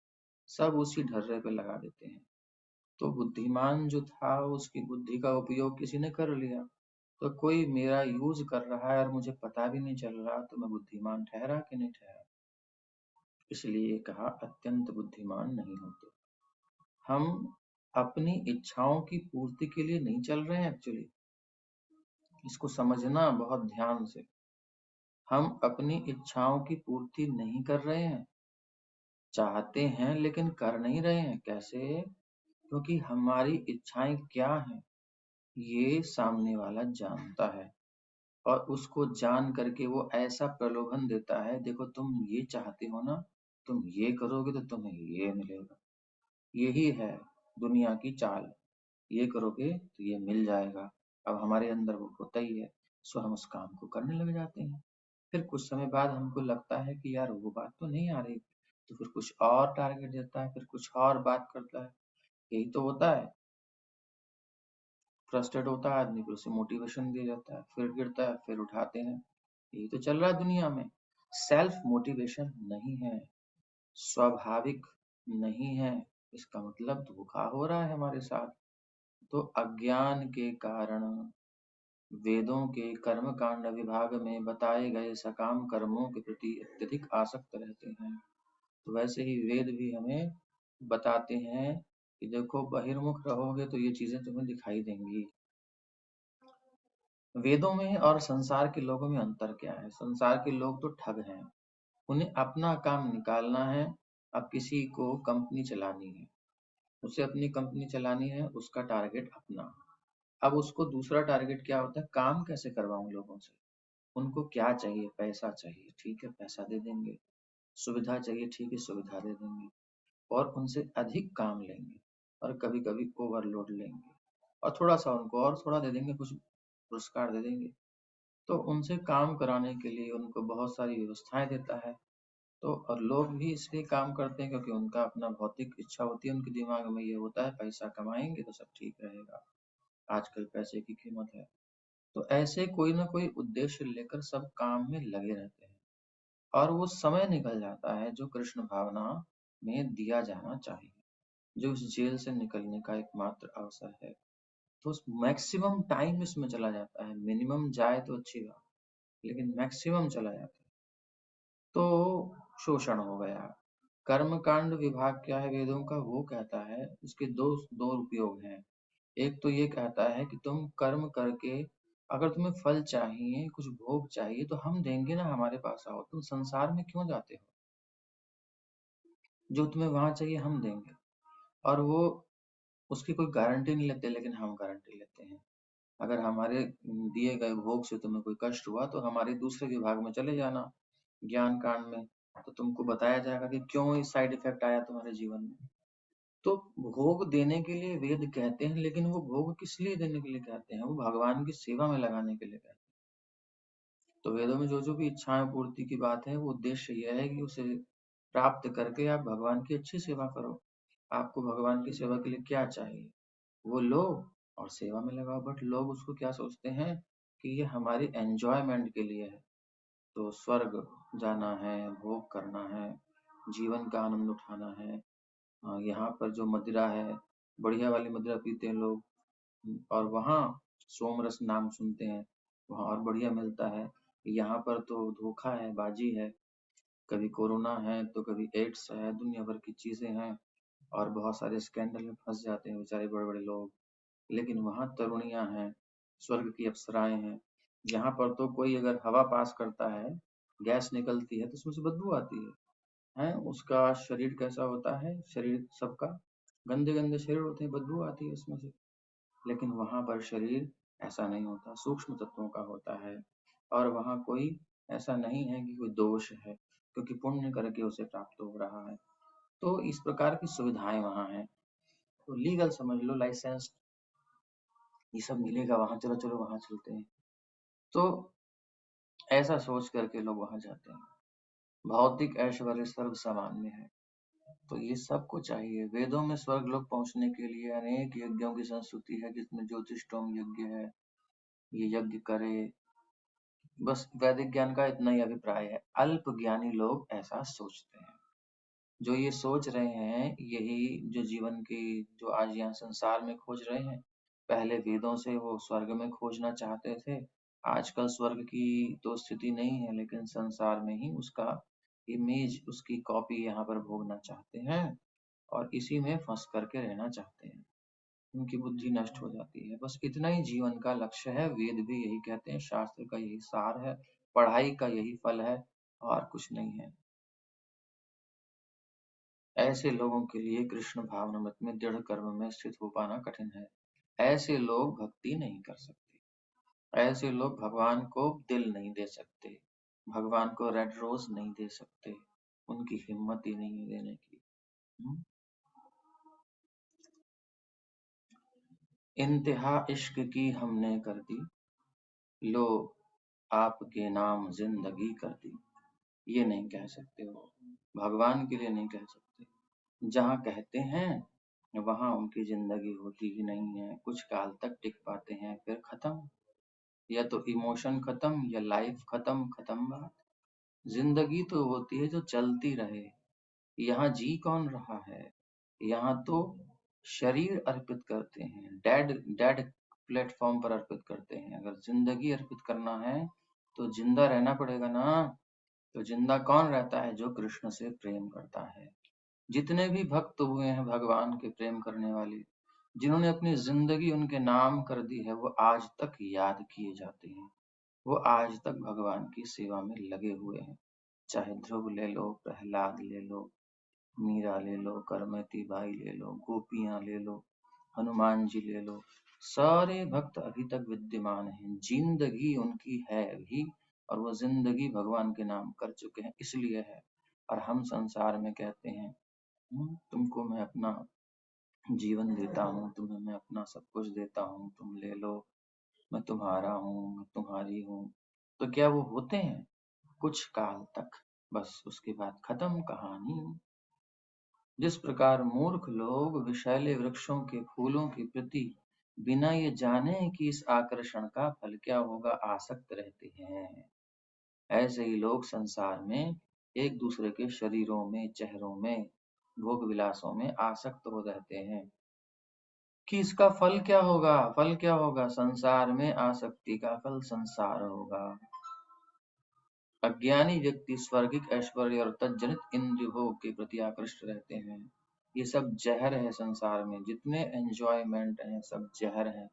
सब उसी ढर्रे पे लगा देते हैं। तो बुद्धिमान जो था उसकी बुद्धि का उपयोग किसी ने कर लिया, तो कोई मेरा यूज कर रहा है और मुझे पता भी नहीं चल रहा, तो मैं बुद्धिमान ठहरा कि नहीं ठहरा। इसलिए कहा अत्यंत बुद्धिमान नहीं होते। हम अपनी इच्छाओं की पूर्ति के लिए नहीं चल रहे हैं एक्चुअली, इसको समझना बहुत ध्यान से। हम अपनी इच्छाओं की पूर्ति नहीं कर रहे हैं, चाहते हैं लेकिन कर नहीं रहे हैं। कैसे? क्योंकि हमारी इच्छाएं क्या हैं ये सामने वाला जानता है, और उसको जान करके वो ऐसा प्रलोभन देता है, देखो तुम ये चाहते हो ना, तुम ये करोगे तो तुम्हें ये मिलेगा। यही है दुनिया की चाल, ये करोगे तो ये मिल जाएगा। अब हमारे अंदर वो होता ही है, सो हम उस काम को करने लग जाते हैं। फिर कुछ समय बाद हमको लगता है कि यार वो बात तो नहीं आ रही, तो फिर कुछ और टारगेट देता है, फिर कुछ और बात करता है। यही तो होता है। फ्रस्ट्रेट होता है आदमी, फिर उसे मोटिवेशन दिया जाता है, फिर गिरता है, फिर उठाते हैं। यही तो चल रहा है दुनिया में। सेल्फ मोटिवेशन नहीं है, स्वाभाविक नहीं है, इसका मतलब धोखा हो रहा है हमारे साथ। तो अज्ञान के कारण वेदों के कर्म कांड विभाग में बताए गए सकाम कर्मों के प्रति अत्यधिक आसक्त रहते हैं। तो वैसे ही वेद भी हमें बताते हैं कि देखो बहिर्मुख रहोगे तो ये चीजें तुम्हें दिखाई देंगी। वेदों में और संसार के लोगों में अंतर क्या है? संसार के लोग तो ठग हैं, उन्हें अपना काम निकालना है। अब किसी को कंपनी चलानी है, उसे अपनी कंपनी चलानी है, उसका टारगेट अपना। अब उसको दूसरा टारगेट क्या होता है? काम कैसे करवाऊं लोगों से। उनको क्या चाहिए? पैसा चाहिए, ठीक है पैसा दे देंगे। सुविधा चाहिए, ठीक है सुविधा दे देंगे। और उनसे अधिक काम लेंगे और कभी कभी ओवरलोड लेंगे और थोड़ा सा उनको और थोड़ा दे देंगे, कुछ पुरस्कार दे देंगे। तो उनसे काम कराने के लिए उनको बहुत सारी व्यवस्थाएं देता है। तो और लोग भी इसलिए काम करते हैं क्योंकि उनका अपना भौतिक इच्छा होती है, उनके दिमाग में ये होता है पैसा कमाएंगे तो सब ठीक रहेगा, आजकल पैसे की कीमत है। तो ऐसे कोई ना कोई उद्देश्य लेकर सब काम में लगे रहते हैं और वो समय निकल जाता है जो कृष्ण भावना में दिया जाना चाहिए, जो इस जेल से निकलने का एकमात्र अवसर है। तो मैक्सिमम टाइम इसमें चला जाता है, मिनिमम जाए तो अच्छी बात, लेकिन मैक्सिमम चला जाता है तो शोषण हो गया। कर्म कांड विभाग क्या है वेदों का? वो कहता है, इसके दो दो उपयोग हैं। एक तो ये कहता है कि तुम कर्म करके अगर तुम्हें फल चाहिए, कुछ भोग चाहिए तो हम देंगे ना, हमारे पास आओ, तुम संसार में क्यों जाते हो? जो तुम्हें वहां चाहिए हम देंगे। और वो उसकी कोई गारंटी नहीं लेते, लेकिन हम गारंटी लेते हैं। अगर हमारे दिए गए भोग से तुम्हें कोई कष्ट हुआ तो हमारे दूसरे विभाग में चले जाना, ज्ञान कांड में। तो तुमको बताया जाएगा कि क्यों इस साइड इफेक्ट आया तुम्हारे जीवन में। तो भोग देने के लिए वेद कहते हैं, लेकिन वो भोग किस लिए देने के लिए कहते हैं? वो भगवान की सेवा में लगाने के लिए कहते हैं। तो वेदों में जो जो भी इच्छाएं पूर्ति की बात है, वो उद्देश्य यह है कि उसे प्राप्त करके आप भगवान की अच्छी सेवा करो। आपको भगवान की सेवा के लिए क्या चाहिए वो लो और सेवा में लगाओ। बट लोग उसको क्या सोचते हैं कि ये हमारी एंजॉयमेंट के लिए है। तो स्वर्ग जाना है, भोग करना है, जीवन का आनंद उठाना है। यहाँ पर जो मदिरा है, बढ़िया वाली मदिरा पीते हैं लोग। और वहाँ सोमरस नाम सुनते हैं, वहाँ और बढ़िया मिलता है। यहाँ पर तो धोखा है, बाजी है, कभी कोरोना है तो कभी एड्स है, दुनिया भर की चीजें हैं और बहुत सारे स्कैंडल में फंस जाते हैं बेचारे बड़े बड़े लोग। लेकिन वहाँ तरुणियां हैं, स्वर्ग की अप्सराएं हैं। यहाँ पर तो कोई अगर हवा पास करता है, गैस निकलती है तो उसमें से बदबू आती है। उसका शरीर कैसा होता है? शरीर सबका गंदे गंदे शरीर होते हैं, बदबू आती है उसमें से। लेकिन वहां पर शरीर ऐसा नहीं होता, सूक्ष्म तत्वों का होता है। और वहां कोई ऐसा नहीं है कि कोई दोष है, क्योंकि पुण्य करके उसे प्राप्त हो रहा है। तो इस प्रकार की सुविधाएं वहां हैं। तो लीगल समझ लो, लाइसेंस, ये सब मिलेगा वहां, चलो चलो वहां चलते हैं। तो ऐसा सोच करके लोग वहां जाते हैं। भौतिक ऐश्वर्य सर्व सामान्य है, तो ये सबको चाहिए। वेदों में स्वर्ग लोग पहुंचने के लिए अनेक यज्ञों की संस्तुति है, जिसमें ज्योतिष्टोम यज्ञ है, ये यज्ञ करे। बस वैदिक ज्ञान का इतना ही अभिप्राय है। अल्प ज्ञानी लोग ऐसा सोचते हैं। जो ये सोच रहे हैं, यही जो जीवन की जो आज यहाँ संसार में खोज रहे हैं, पहले वेदों से वो स्वर्ग में खोजना चाहते थे। आजकल स्वर्ग की तो स्थिति नहीं है, लेकिन संसार में ही उसका इमेज, उसकी कॉपी यहाँ पर भोगना चाहते हैं और इसी में फंस करके रहना चाहते हैं। उनकी बुद्धि नष्ट हो जाती है। बस इतना ही जीवन का लक्ष्य है। वेद भी यही कहते हैं, शास्त्र का यही सार है, पढ़ाई का यही फल है और कुछ नहीं है। ऐसे लोगों के लिए कृष्ण भावनामृत में दृढ़ कर्म में स्थित हो पाना कठिन है। ऐसे लोग भक्ति नहीं कर सकते। ऐसे लोग भगवान को दिल नहीं दे सकते, भगवान को रेड रोज नहीं दे सकते। उनकी हिम्मत ही नहीं है देने की। हम्म? इंतहा इश्क की हमने कर दी, लो आपके नाम जिंदगी कर दी। ये नहीं कह सकते हो, भगवान के लिए नहीं कह सकते। जहाँ कहते हैं वहां उनकी जिंदगी होती ही नहीं है, कुछ काल तक टिक पाते हैं फिर खत्म। या तो इमोशन खत्म या लाइफ खत्म, खत्म बात। जिंदगी तो होती है जो चलती रहे। यहाँ जी कौन रहा है? यहाँ तो शरीर अर्पित करते हैं, डेड डेड प्लेटफॉर्म पर अर्पित करते हैं। अगर जिंदगी अर्पित करना है तो जिंदा रहना पड़ेगा ना। तो जिंदा कौन रहता है? जो कृष्ण से प्रेम करता है। जितने भी भक्त हुए हैं भगवान के प्रेम करने वाले, जिन्होंने अपनी जिंदगी उनके नाम कर दी है, वो आज तक याद किए जाते हैं। वो आज तक भगवान की सेवा में लगे हुए हैं। चाहे ध्रुव ले लो, प्रहलाद ले लो, मीरा ले लो, करमती बाई ले लो, गोपियां ले लो, हनुमान जी ले लो, सारे भक्त अभी तक विद्यमान हैं। जिंदगी उनकी है अभी, और वो जिंदगी भगवान के नाम कर चुके हैं, इसलिए है। और हम संसार में कहते हैं, तुमको मैं अपना जीवन देता हूँ, तुम्हें मैं अपना सब कुछ देता हूँ, तुम ले लो, मैं तुम्हारा हूँ, मैं तुम्हारी हूँ। तो क्या वो होते हैं? कुछ काल तक, बस उसके बाद खत्म कहानी। जिस प्रकार मूर्ख लोग विषैले वृक्षों के फूलों के प्रति बिना ये जाने कि इस आकर्षण का फल क्या होगा आसक्त रहते हैं, ऐसे ही लोग संसार में एक दूसरे के शरीरों में, चेहरों में, भोग विलासों में आसक्त हो रहते हैं कि इसका फल क्या होगा, फल क्या होगा। संसार में आसक्ति का फल संसार होगा। अज्ञानी व्यक्ति स्वर्गिक ऐश्वर्य और तज्जनित इंद्रिय भोग के प्रति आकृष्ट रहते हैं। ये सब जहर है संसार में, जितने एंजॉयमेंट हैं सब जहर है।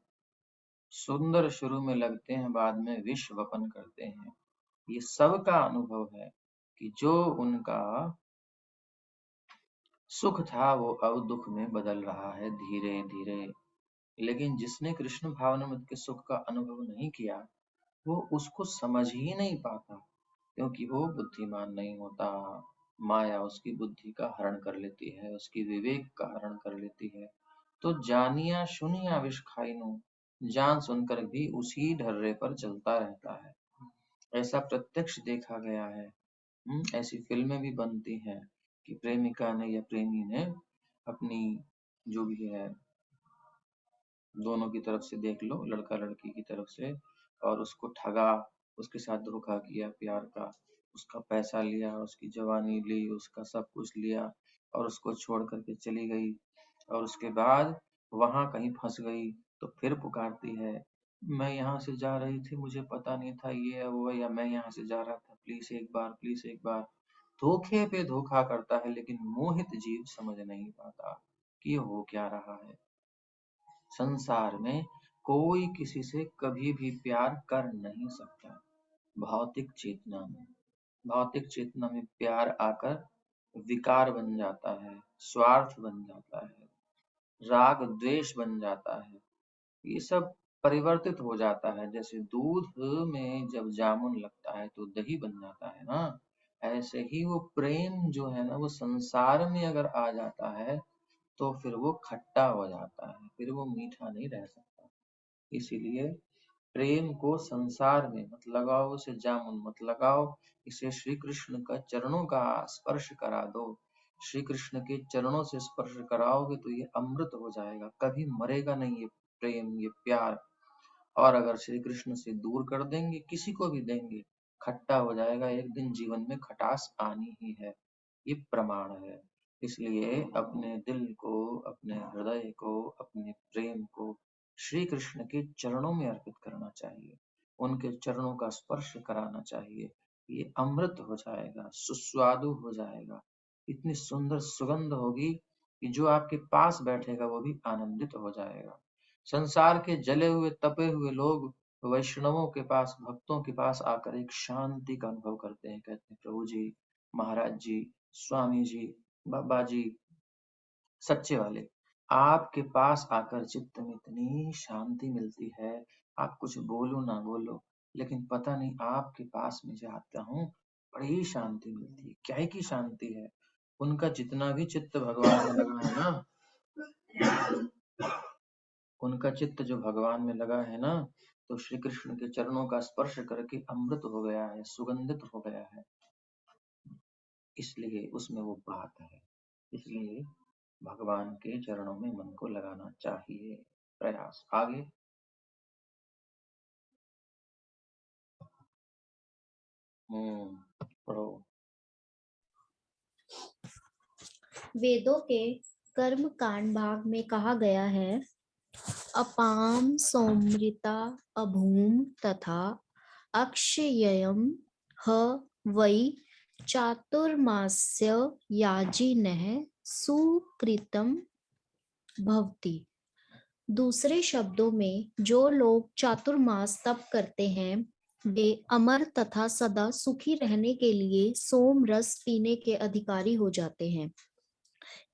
सुंदर शुरू में लगते हैं, बाद में विष वपन करते हैं। ये सबका अनुभव है कि जो उनका सुख था वो अब दुख में बदल रहा है धीरे धीरे। लेकिन जिसने कृष्ण भावनामृत के सुख का अनुभव नहीं किया, वो उसको समझ ही नहीं पाता, क्योंकि वो बुद्धिमान नहीं होता। माया उसकी बुद्धि का हरण कर लेती है, उसकी विवेक का हरण कर लेती है। तो जानिया सुनिया विष खाइनु, जान सुनकर भी उसी ढर्रे पर चलता रहता है। ऐसा प्रत्यक्ष देखा गया है। ऐसी फिल्में भी बनती हैं कि प्रेमिका ने या प्रेमी ने अपनी, जो भी है, दोनों की तरफ से देख लो, लड़का लड़की की तरफ से, और उसको ठगा, उसके साथ धोखा किया प्यार का, उसका पैसा लिया, उसकी जवानी ली, उसका सब कुछ लिया, और उसको छोड़ करके चली गई। और उसके बाद वहां कहीं फंस गई तो फिर पुकारती है, मैं यहाँ से जा रही थी, मुझे पता नहीं था ये है वो है, या मैं यहाँ से जा रहा था, प्लीज एक बार, प्लीज एक बार। धोखे पे धोखा करता है, लेकिन मोहित जीव समझ नहीं पाता कि ये हो क्या रहा है। संसार में कोई किसी से कभी भी प्यार कर नहीं सकता। भौतिक चेतना में, भौतिक चेतना में प्यार आकर विकार बन जाता है, स्वार्थ बन जाता है, राग द्वेष बन जाता है। ये सब परिवर्तित हो जाता है। जैसे दूध में जब जामुन लगता है तो दही बन जाता है ना, ऐसे ही वो प्रेम जो है ना, वो संसार में अगर आ जाता है तो फिर वो खट्टा हो जाता है, फिर वो मीठा नहीं रह सकता। इसीलिए प्रेम को संसार में मत लगाओ, उसे जामुन मत लगाओ, इसे श्री कृष्ण का चरणों का स्पर्श करा दो। श्री कृष्ण के चरणों से स्पर्श कराओगे तो ये अमृत हो जाएगा, कभी मरेगा नहीं ये प्रेम, ये प्यार। और अगर श्री कृष्ण से दूर कर देंगे, किसी को भी देंगे, खट्टा हो जाएगा, एक दिन जीवन में खटास आनी ही है, ये प्रमाण है। इसलिए अपने दिल को, अपने हृदय को, अपने प्रेम को श्री कृष्ण के चरणों में अर्पित करना चाहिए, उनके चरणों का स्पर्श कराना चाहिए। ये अमृत हो जाएगा, सुस्वादु हो जाएगा, इतनी सुंदर सुगंध होगी कि जो आपके पास बैठेगा वो भी आनंदित हो जाएगा। संसार के जले हुए तपे हुए लोग वैष्णवों के पास, भक्तों के पास आकर एक शांति का अनुभव करते हैं। कहते हैं, प्रभु जी, महाराज जी, स्वामी जी, बाबा जी, सच्चे वाले, आपके पास आकर चित्त में इतनी शांति मिलती है, आप कुछ बोलो ना बोलो, लेकिन पता नहीं आपके पास में जो आता हूँ बड़ी शांति मिलती है। क्या ही की शांति है। उनका जितना भी चित्त भगवान में लगा है ना, उनका चित्त जो भगवान में लगा है ना, तो श्री कृष्ण के चरणों का स्पर्श करके अमृत हो गया है, सुगंधित हो गया है। इसलिए उसमें वो बात है। इसलिए भगवान के चरणों में मन को लगाना चाहिए। प्रयास आगे। पढ़ो। वेदों के कर्म कांड भाग में कहा गया है, अपाम सौमृता अभूम तथा अक्षययम ह वै चातुर्मास्य याजिनः सुकृतम भवति। दूसरे शब्दों में, जो लोग चातुर्मास तप करते हैं वे अमर तथा सदा सुखी रहने के लिए सोम रस पीने के अधिकारी हो जाते हैं।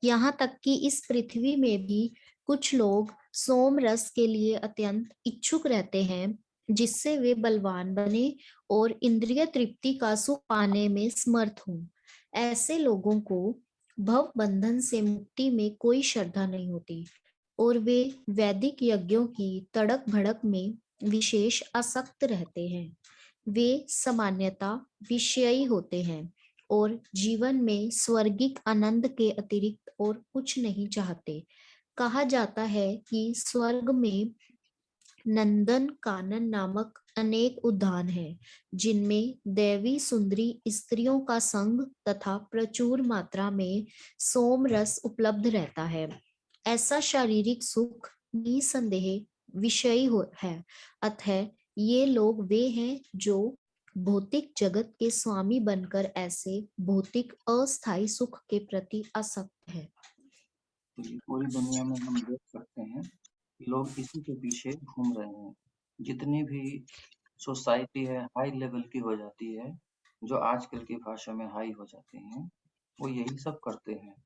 यहाँ तक कि इस पृथ्वी में भी कुछ लोग सोम रस के लिए अत्यंत इच्छुक रहते हैं, जिससे वे बलवान बने और इंद्रिय तृप्ति का सुख पाने में समर्थ हों। ऐसे लोगों को भव बंधन से मुक्ति में कोई श्रद्धा नहीं होती और वे वैदिक यज्ञों की तड़क भड़क में विशेष आसक्त रहते हैं। वे सामान्यतः विषयी होते हैं और जीवन में स्वर्गिक आनंद के अतिरिक्त और कुछ नहीं चाहते। कहा जाता है कि स्वर्ग में नंदन कानन नामक अनेक उद्यान हैं, जिनमें देवी सुंदरी स्त्रियों का संग तथा प्रचुर मात्रा में सोम रस उपलब्ध रहता है। ऐसा शारीरिक सुख निसंदेह विषयी है। अतः ये लोग वे हैं जो भौतिक जगत के स्वामी बनकर ऐसे भौतिक अस्थायी सुख के प्रति आसक्त है। तो ये पूरी दुनिया में हम देख सकते हैं, लोग इसी के पीछे घूम रहे हैं। जितनी भी सोसाइटी है हाई लेवल की हो जाती है, जो आजकल की भाषा में हाई हो जाते हैं, वो यही सब करते हैं।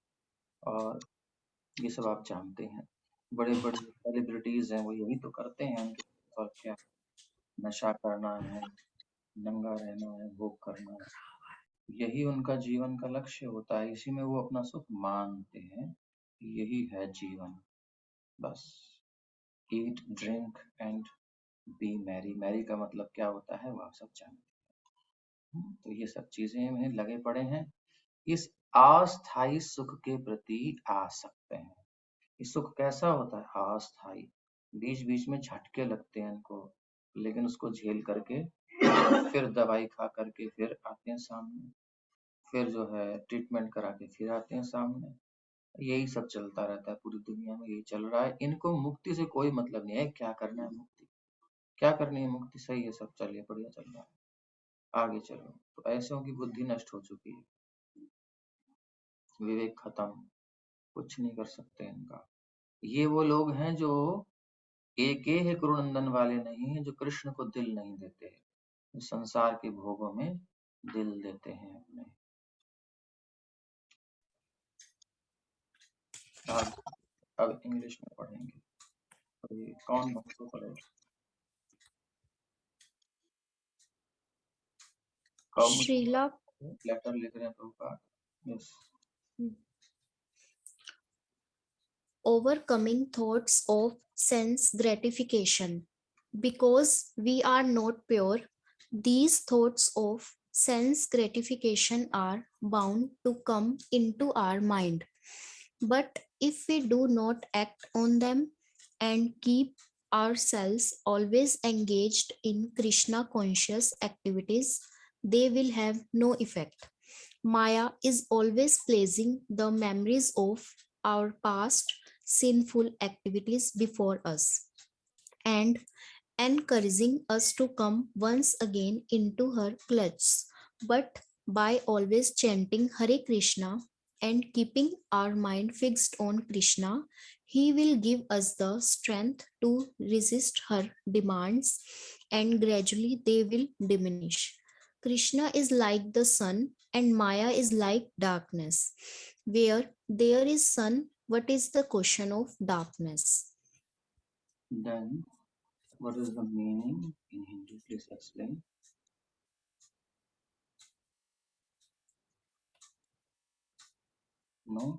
और ये सब आप जानते हैं, बड़े-बड़े सेलिब्रिटीज़ हैं, वो यही तो करते हैं। उनके और क्या, नशा करना है, नंगा रहना है, भोग करना है, यही उनका जीवन का लक्ष्य होता है। इसी में वो अपना सुख मानते हैं। यही है जीवन, बस। Eat, drink and be merry. Merry का मतलब क्या होता है, वो आप सब जानते हैं। तो ये सब चीज़ें में लगे पड़े हैं, इस अस्थायी सुख के प्रति आसक्त हैं। ये सुख कैसा होता है, अस्थायी। बीच-बीच में झटके लगते हैं इनको, लेकिन उसको झेल करके फिर दवाई खा करके फिर आते हैं सामने, फिर जो है ट्रीटमेंट करा के फिर आते हैं सामने। यही सब चलता रहता है, पूरी दुनिया में यही चल रहा है। इनको मुक्ति से कोई मतलब नहीं है। क्या करना है मुक्ति, क्या करनी है मुक्ति, सही है सब, चलिए बढ़िया चल रहा है, आगे चलो। तो ऐसों की बुद्धि नष्ट हो चुकी है, विवेक खत्म, कुछ नहीं कर सकते इनका। ये वो लोग हैं जो एके है गुरुनंदन वाले नहीं है, जो कृष्ण को दिल नहीं देते, जो संसार के भोगों में दिल देते हैं अपने। अब इंग्लिश में पढ़ेंगे, तो ये कौन भक्तों पढ़ेगा? कब मुझे श्रीला लेटर लिख रहे हैं Prabhupada? Yes. overcoming thoughts of sense gratification. Because we are not pure, these thoughts of sense gratification are bound to come into our mind. But if we do not act on them and keep ourselves always engaged in Krishna conscious activities, they will have no effect. Maya is always placing the memories of our past sinful activities before us and encouraging us to come once again into her clutches. But by always chanting Hare Krishna and keeping our mind fixed on Krishna, He will give us the strength to resist her demands and gradually they will diminish. Krishna is like the sun and Maya is like darkness. Where there is sun, what is the question of darkness? Then what is the meaning in Hindi? Please explain. No?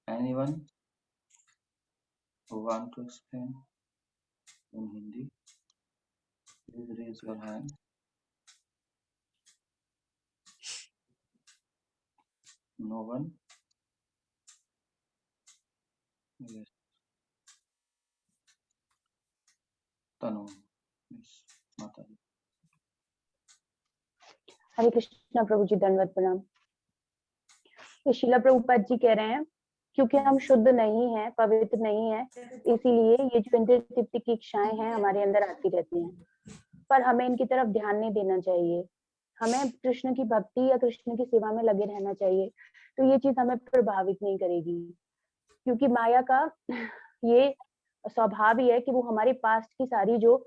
Anyone who want to explain in Hindi? Please raise your hand. No one? Yes. Tanu. Yes. Mata. हरे कृष्णा प्रभु जी, दंडवत प्रणाम। ये श्रीला प्रभुपाद जी कह रहे हैं, क्योंकि हम शुद्ध नहीं हैं, पवित्र नहीं हैं, इसीलिए ये जो इंद्रिय तृप्ति की इच्छाएं हैं हमारे अंदर आती रहती हैं, पर हमें इनकी तरफ ध्यान नहीं देना चाहिए। हमें कृष्ण की भक्ति या कृष्ण की सेवा में लगे रहना चाहिए, तो ये चीज हमें प्रभावित नहीं करेगी, क्योंकि माया का ये स्वभाव ही है कि वो हमारे पास्ट की सारी जो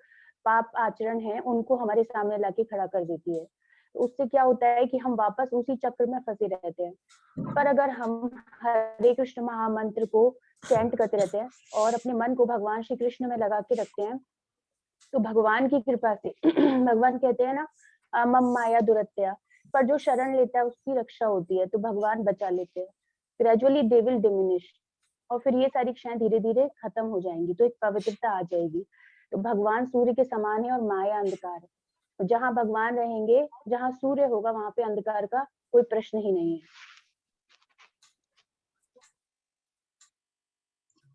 पाप आचरण है उनको हमारे सामने लाके खड़ा कर देती है। तो उससे क्या होता है कि हम वापस उसी चक्र में फंसे रहते हैं। पर अगर हम हरे कृष्ण महामंत्र को चैंट करते रहते हैं और अपने मन को भगवान श्री कृष्ण में लगा के रखते हैं, तो भगवान की कृपा से भगवान कहते हैं ना, मम माया दुरत्या, पर जो शरण लेता है उसकी रक्षा होती है, तो भगवान बचा लेते हैं। ग्रेजुअली दे विल डिमिनिश, और फिर ये सारी इच्छाएं धीरे धीरे खत्म हो जाएंगी, तो एक पवित्रता आ जाएगी। तो भगवान सूर्य के समान है और माया अंधकार है। तो जहाँ भगवान रहेंगे, जहाँ सूर्य होगा, वहां पे अंधकार का कोई प्रश्न ही नहीं है।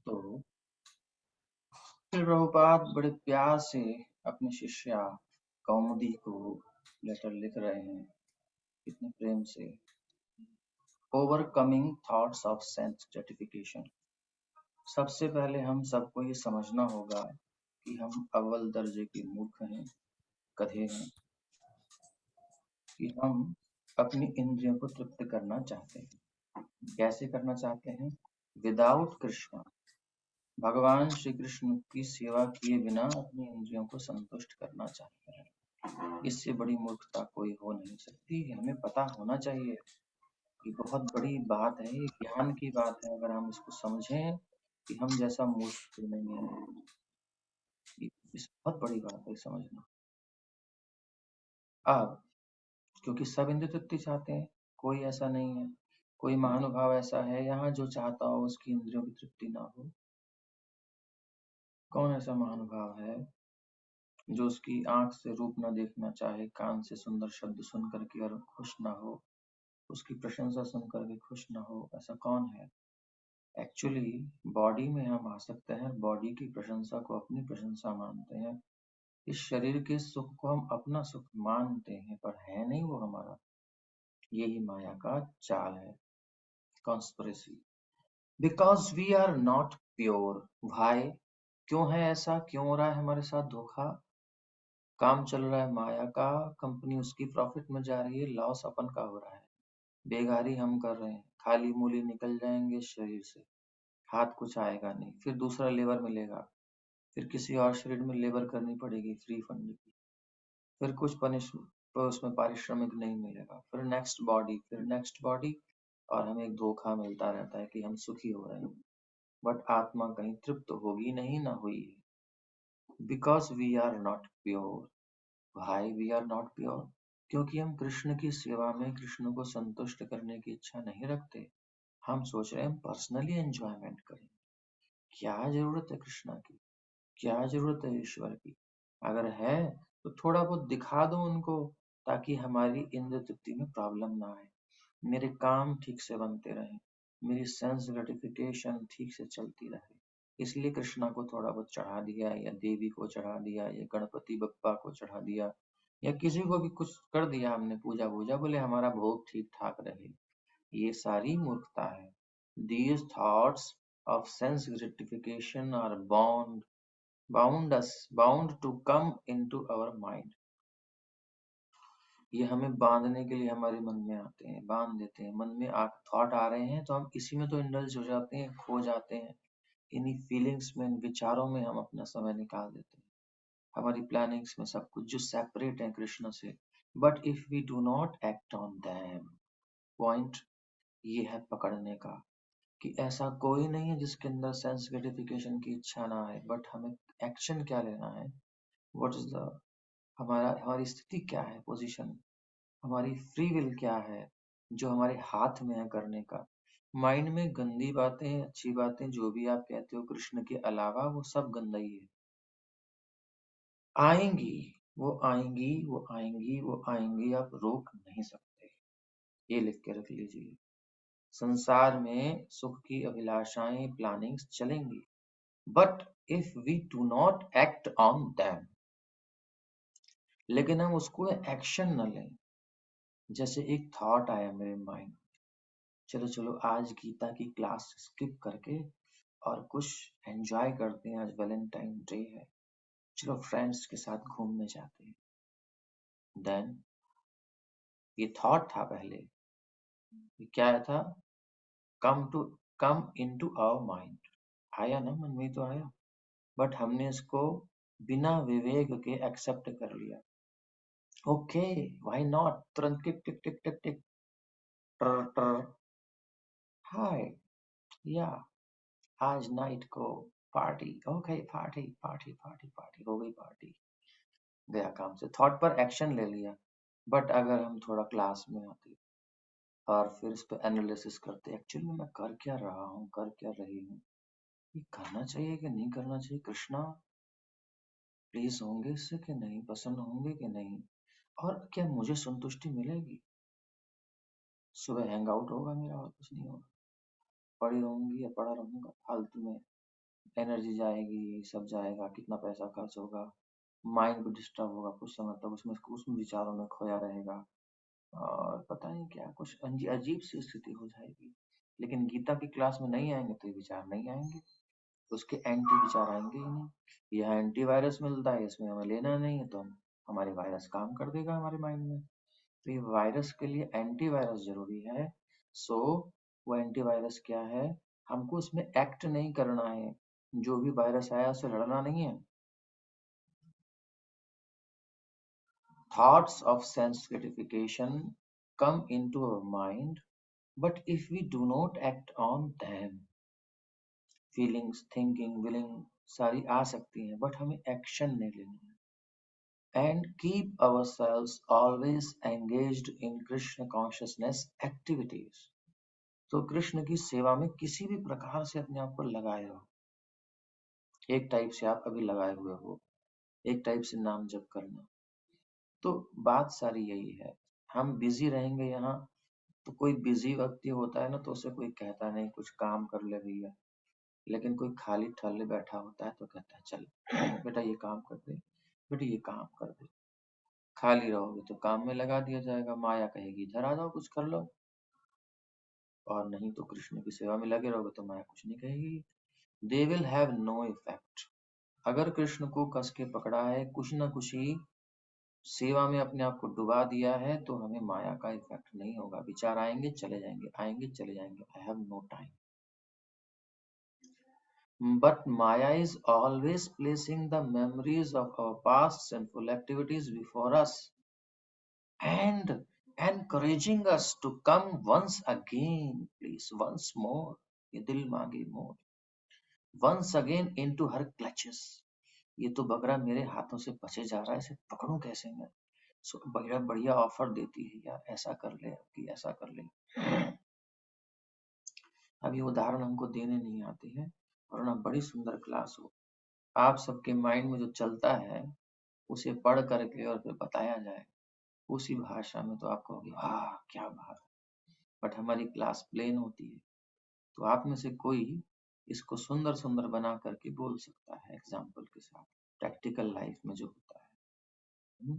तो श्री प्रभुपाद बड़े प्यार से अपने शिष्या कौमुदी को लेटर लिख रहे हैं, कितने प्रेम से। Overcoming thoughts of sense gratification. सबसे पहले हम सबको ये समझना होगा कि हम अव्वल दर्जे के मूर्ख हैं, गधे हैं, कि हम अपनी इंद्रियों को तृप्त करना चाहते हैं। कैसे करना चाहते हैं? विदाउट कृष्णा, भगवान श्री कृष्ण की सेवा किए बिना अपनी इंद्रियों को संतुष्ट करना चाहते हैं। इससे बड़ी मूर्खता कोई हो नहीं सकती। हमें पता होना चाहिए कि बहुत बड़ी बात है, ये ज्ञान की बात है। अगर हम इसको समझें कि हम जैसा मूर्ख कोई नहीं है, इस बहुत बड़ी बात है समझना। अब क्योंकि सब इंद्रिय तृप्ति चाहते हैं, कोई ऐसा नहीं है, कोई महानुभाव ऐसा है यहाँ जो चाहता हो उसकी इंद्रियों की तृप्ति ना हो? कौन ऐसा महानुभाव है जो उसकी आंख से रूप न देखना चाहे, कान से सुंदर शब्द सुन करके और खुश ना हो, उसकी प्रशंसा सुन करके खुश ना हो? ऐसा कौन है? एक्चुअली बॉडी में हम आ सकते हैं, बॉडी की प्रशंसा को अपनी प्रशंसा मानते हैं, इस शरीर के सुख को हम अपना सुख मानते हैं, पर है नहीं वो हमारा। यही माया का चाल है, conspiracy. Because we are not pure. भाई क्यों है ऐसा? क्यों हो रहा है हमारे साथ धोखा? काम चल रहा है माया का, कंपनी उसकी प्रॉफिट में जा रही है, लॉस अपन का हो रहा है। बेगारी हम कर रहे हैं, खाली मूली निकल जाएंगे शरीर से, हाथ कुछ आएगा नहीं, फिर दूसरा लेबर मिलेगा, फिर किसी और शरीर में लेबर करनी पड़ेगी फ्री फंड की, फिर कुछ पनिश पर उसमें पारिश्रमिक नहीं मिलेगा, फिर नेक्स्ट बॉडी, फिर नेक्स्ट बॉडी, और हमें एक धोखा मिलता रहता है कि हम सुखी हो रहे हैं, बट आत्मा कहीं तृप्त होगी नहीं, ना हुई है। Because we are not pure. भाई वी आर नॉट प्योर क्योंकि हम कृष्ण की सेवा में कृष्ण को संतुष्ट करने की इच्छा नहीं रखते। हम सोच रहे हैं हम पर्सनली एंजॉयमेंट करें। क्या जरूरत है कृष्णा की? क्या जरूरत है ईश्वर की? अगर है तो थोड़ा बहुत दिखा दो उनको, ताकि हमारी इंद्र तृप्ति में प्रॉब्लम ना आए, मेरे काम ठीक से बनते रहें, मेरी सेंस ग्रेटिफिकेशन ठीक से चलती रहे। इसलिए कृष्णा को थोड़ा बहुत चढ़ा दिया, या देवी को चढ़ा दिया, या गणपति बप्पा को चढ़ा दिया, या किसी को भी कुछ कर दिया हमने, पूजा पूजा, बोले हमारा भोग ठीक ठाक रहे। ये सारी मूर्खता है। These thoughts of sense gratification are bound to come into our mind. ये हमें बांधने के लिए हमारे मन में आते हैं, बांध देते हैं। मन में थॉट आ रहे हैं तो हम इसी में तो इंडल्ज हो जाते हैं, खो जाते हैं, इन्हीं फीलिंग्स में, इन विचारों में हम अपना समय निकाल देते हैं, हमारी प्लानिंग्स में, सब कुछ जो सेपरेट है कृष्ण से। But if we do not act on them, point ये है पकड़ने का, कि ऐसा कोई नहीं है जिसके अंदर सेंस ग्रेटिफिकेशन की इच्छा ना आए, बट हमें एक्शन क्या लेना है? व्हाट इज द हमारी स्थिति क्या है, पोजीशन, हमारी फ्री विल क्या है जो हमारे हाथ में है करने का? माइंड में गंदी बातें, अच्छी बातें, जो भी आप कहते हो कृष्ण के अलावा, वो सब गंदा ही है। आएंगी, वो आएंगी, वो आएंगी, वो आएंगी, आप रोक नहीं सकते। ये लिख के रख लीजिए। संसार में सुख की अभिलाषाएं, प्लानिंग्स चलेंगी, but if we do not act on them, लेकिन हम उसको एक्शन न लें। जैसे एक थॉट आया मेरे माइंड, चलो चलो आज गीता की क्लास स्किप करके और कुछ एंजॉय करते हैं, आज वैलेंटाइन डे है, चलो फ्रेंड्स के साथ घूमने जाते हैं। देन ये थॉट था पहले, ये क्या था, कम इनटू आवर माइंड, आया ना मन में तो आया, बट हमने इसको बिना विवेक के एक्सेप्ट कर लिया। ओके व्हाई नॉट, तुरंत टिक टिक टिक टिक टिक टर टर, हाय या आज नाइट को party, okay party party party party हो गई, पार्टी गया काम से, थॉट पर एक्शन ले लिया। बट अगर हम थोड़ा क्लास में आते और फिर इस पर एनालिसिस करते, एक्चुअली मैं कर क्या रहा हूँ, कर क्या रही हूँ, ये करना चाहिए कि नहीं करना चाहिए, कृष्णा प्लीज होंगे इससे कि नहीं, पसंद होंगे कि नहीं, और क्या मुझे संतुष्टि मिलेगी, सुबह हैंग आउट होगा मेरा और कुछ नहीं होगा, पड़ी रहूंगी या पड़ा रहूंगा, फालतू में एनर्जी जाएगी, सब जाएगा, कितना पैसा खर्च होगा, माइंड भी डिस्टर्ब होगा कुछ समय तक, उसमें विचारों में खोया रहेगा और पता नहीं क्या कुछ अजीब सी स्थिति हो जाएगी। लेकिन गीता की क्लास में नहीं आएंगे तो ये विचार नहीं आएंगे, उसके एंटी विचार आएंगे ही नहीं। यह एंटीवायरस मिलता है, इसमें हमें लेना नहीं है, तो हम हमारे वायरस काम कर देगा हमारे माइंड में, तो ये वायरस के लिए एंटीवायरस जरूरी है। सो वो एंटीवायरस क्या है, हमको उसमें एक्ट नहीं करना है, जो भी वायरस आया उससे लड़ना नहीं है। Thoughts of sense gratification come into our mind, but if we do not act on them, feelings, thinking, willing सारी आ सकती हैं, बट हमें एक्शन नहीं लेना है। And keep ourselves always engaged in Krishna consciousness activities. तो कृष्ण की सेवा में किसी भी प्रकार से अपने आप को लगाए रहो। एक टाइप से आप अभी लगाए हुए हो, एक टाइप से नाम जप करना, तो बात सारी यही है। हम बिजी रहेंगे यहाँ, तो कोई बिजी व्यक्ति होता है ना, तो उसे कोई कहता नहीं कुछ काम कर ले भैया, लेकिन कोई खाली ठल्ले बैठा होता है तो कहता है चल बेटा ये काम कर दे, बेटा ये काम कर दे। खाली रहोगे तो काम में लगा दिया जाएगा, माया कहेगी इधर आ जाओ कुछ कर लो, और नहीं तो कृष्ण की सेवा में लगे रहोगे तो माया कुछ नहीं कहेगी। They will have no effect. अगर कृष्ण को कस के पकड़ा है, कुछ ना कुछ ही सेवा में अपने आप को डुबा दिया है, तो हमें माया का इफेक्ट नहीं होगा। विचार आएंगे चले जाएंगे, आएंगे चले जाएंगे, I have no time. But Maya is always placing the memories of our past sinful activities before us and encouraging us to come once again, please, once more, ये दिल मांगे मोर, once again into her clutches. ये तो बगरा मेरे हाथों से बचे जा रहा है, इसे पकड़ूं कैसे मैं? सो बढ़िया बढ़िया ऑफर देती है यार, ऐसा कर ले कि ऐसा कर ले। अब ये उदाहरण हमको देने नहीं आते हैं, और ना बड़ी सुंदर क्लास हो, आप सबके माइंड में जो चलता है उसे पढ़ करके और फिर बताया जाए उसी भाषा में, तो आपको होगी वाह क्या बात। बट हमारी क्लास प्लेन होती है, तो आप में से कोई इसको सुंदर सुंदर बना करके बोल सकता है एग्जाम्पल के साथ, प्रैक्टिकल लाइफ में जो होता है।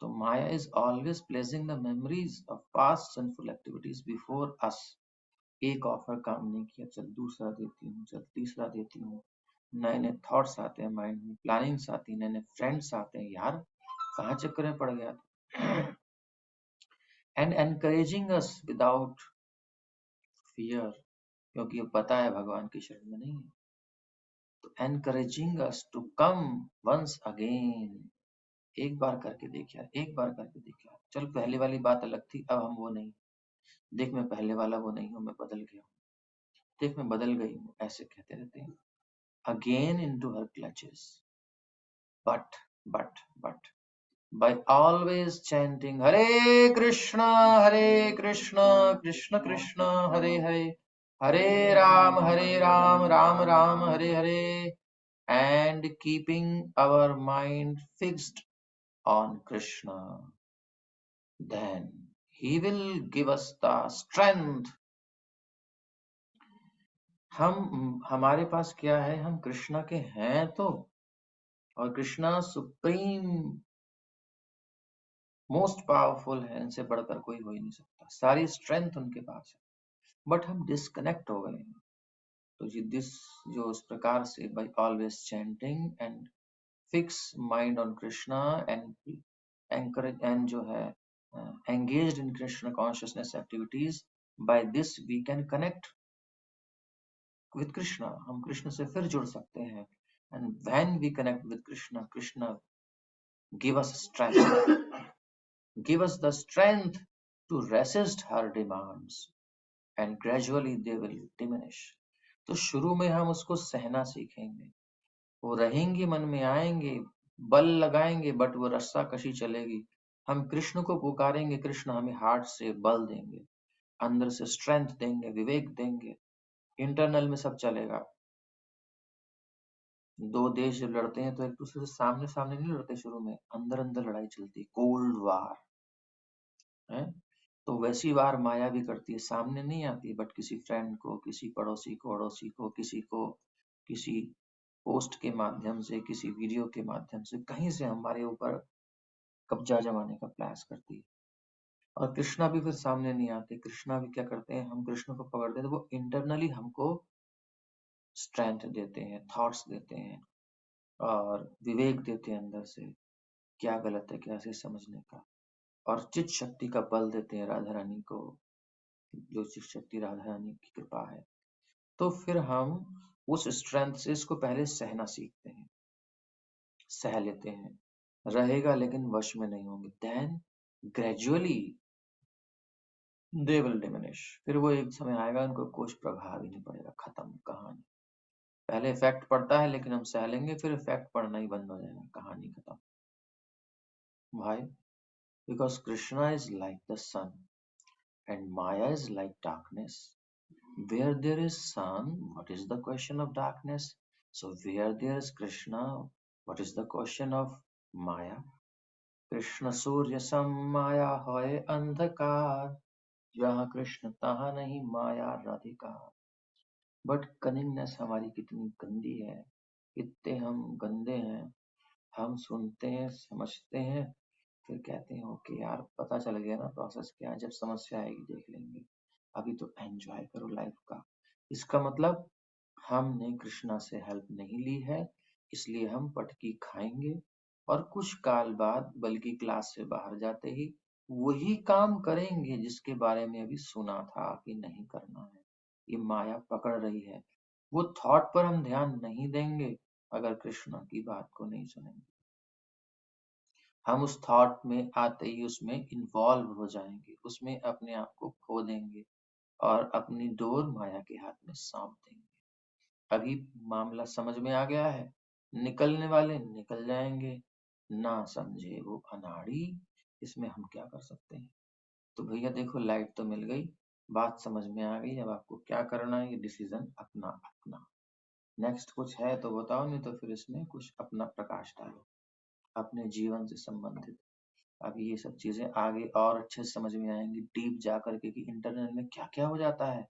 तो Maya is always placing the memories of past sinful activities before us. एक ऑफर काम नहीं किया, चल दूसरा देती हूँ, चल तीसरा देती हूँ, नए नए थॉट्स आते हैं माइंड में, प्लानिंग्स आती है, नए नए फ्रेंड्स आते हैं, यार कहाँ चक्कर में पड़ गया था। And encouraging us without fear, क्योंकि ये पता है भगवान की शरण में नहीं है, तो encouraging us to come once again. एक बार करके देख यार, एक बार करके देख यार, चल पहले वाली बात अलग थी, अब हम वो नहीं, देख मैं पहले वाला वो नहीं हूँ, मैं बदल गया हूँ, देख मैं बदल गई हूँ, ऐसे कहते रहते हैं। Again into her clutches, but by always chanting Hare Krishna Krishna Krishna Hare Hare, Hare Ram Ram Ram Hare Hare, and keeping our mind fixed on Krishna, then he will give us the strength. हमारे पास क्या है, हम कृष्णा के हैं तो, और Krishna supreme most powerful है, इनसे बढ़कर कोई हो ही नहीं सकता, सारी स्ट्रेंथ उनके पास है। बट हम डिस्कनेक्ट हो गए हैं। तो जो इस प्रकार से by always chanting and fix mind on Krishna and encourage and जो है engaged in Krishna consciousness activities, by this we can connect with Krishna, हम कृष्ण से फिर जुड़ सकते हैं। And when we connect with Krishna, Krishna give us strength, give us the strength to resist her demands and gradually they will diminish। तो शुरू में हम उसको सहना सीखेंगे, वो रहेंगी, मन में आएंगे, बल लगाएंगे, बट वो रस्सा कशी चलेगी। हम कृष्ण को पुकारेंगे, कृष्ण हमें हार्ट से बल देंगे, अंदर से स्ट्रेंथ देंगे, विवेक देंगे, इंटरनल में सब चलेगा। दो देश जब लड़ते हैं तो एक दूसरे से सामने सामने नहीं लड़ते, शुरू में अंदर अंदर लड़ाई चलती, कोल्ड वार है। तो वैसी वार माया भी करती है, सामने नहीं आती, बट किसी फ्रेंड को, किसी पड़ोसी को, अड़ोसी को, किसी को, किसी पोस्ट के माध्यम से, किसी वीडियो के माध्यम से, कहीं से हमारे ऊपर कब्जा जमाने का प्रयास करती है। और कृष्णा भी फिर सामने नहीं आते। कृष्णा भी क्या करते हैं, हम कृष्ण को पकड़ते हैं तो वो इंटरनली हमको स्ट्रेंथ देते हैं, थॉट्स देते हैं और विवेक देते हैं अंदर से, क्या गलत है क्या सही समझने का, और चित शक्ति का बल देते हैं राधा रानी को, जो चित शक्ति राधा रानी की कृपा है। तो फिर हम उस स्ट्रेंथ से इसको पहले सहना सीखते हैं, सह लेते हैं, रहेगा लेकिन वश में नहीं होंगे। Then gradually they will diminish, फिर वो एक समय आएगा उनको कुछ प्रभाव ही नहीं पड़ेगा, खत्म कहानी। पहले इफेक्ट पड़ता है लेकिन हम सह लेंगे, फिर इफेक्ट पड़ना ही बंद हो जाएगा, कहानी खत्म। भाई, because Krishna is like the sun and Maya is like darkness. Where there is sun, what is the question of darkness? So where there is Krishna, what is the question of Maya? Krishna सूर्य सम माया होए अंधकार, जहाँ कृष्ण तहाँ नहीं माया राधिका। बट कनिंगनेस हमारी कितनी गंदी है, कितने हम गंदे हैं। हम सुनते हैं, समझते हैं, फिर कहते हैं ओके यार पता चल गया ना प्रोसेस क्या है, जब समस्या आएगी देख लेंगे, अभी तो एंजॉय करो लाइफ का। इसका मतलब हमने कृष्णा से हेल्प नहीं ली है, इसलिए हम पटकी खाएंगे और कुछ काल बाद, बल्कि क्लास से बाहर जाते ही वही काम करेंगे जिसके बारे में अभी सुना था कि नहीं करना है। ये माया पकड़ रही है। वो थॉट पर हम ध्यान नहीं देंगे अगर कृष्णा की बात को नहीं सुनेंगे। हम उस थॉट में आते ही उसमें इन्वॉल्व हो जाएंगे, उसमें अपने आप को खो देंगे और अपनी डोर माया के हाथ में सौंप देंगे। अभी मामला समझ में आ गया है, निकलने वाले निकल जाएंगे, ना समझे वो अनाड़ी, इसमें हम क्या कर सकते हैं। तो भैया देखो लाइट तो मिल गई, बात समझ में आ गई, अब आपको क्या करना है ये डिसीजन अपना अपना। नेक्स्ट कुछ है तो बताओ, नहीं तो फिर इसमें कुछ अपना प्रकाश डालो अपने जीवन से संबंधित। अब ये सब चीजें आगे और अच्छे से समझ में आएंगी डीप जा करके कि इंटरनेट में क्या क्या हो जाता है,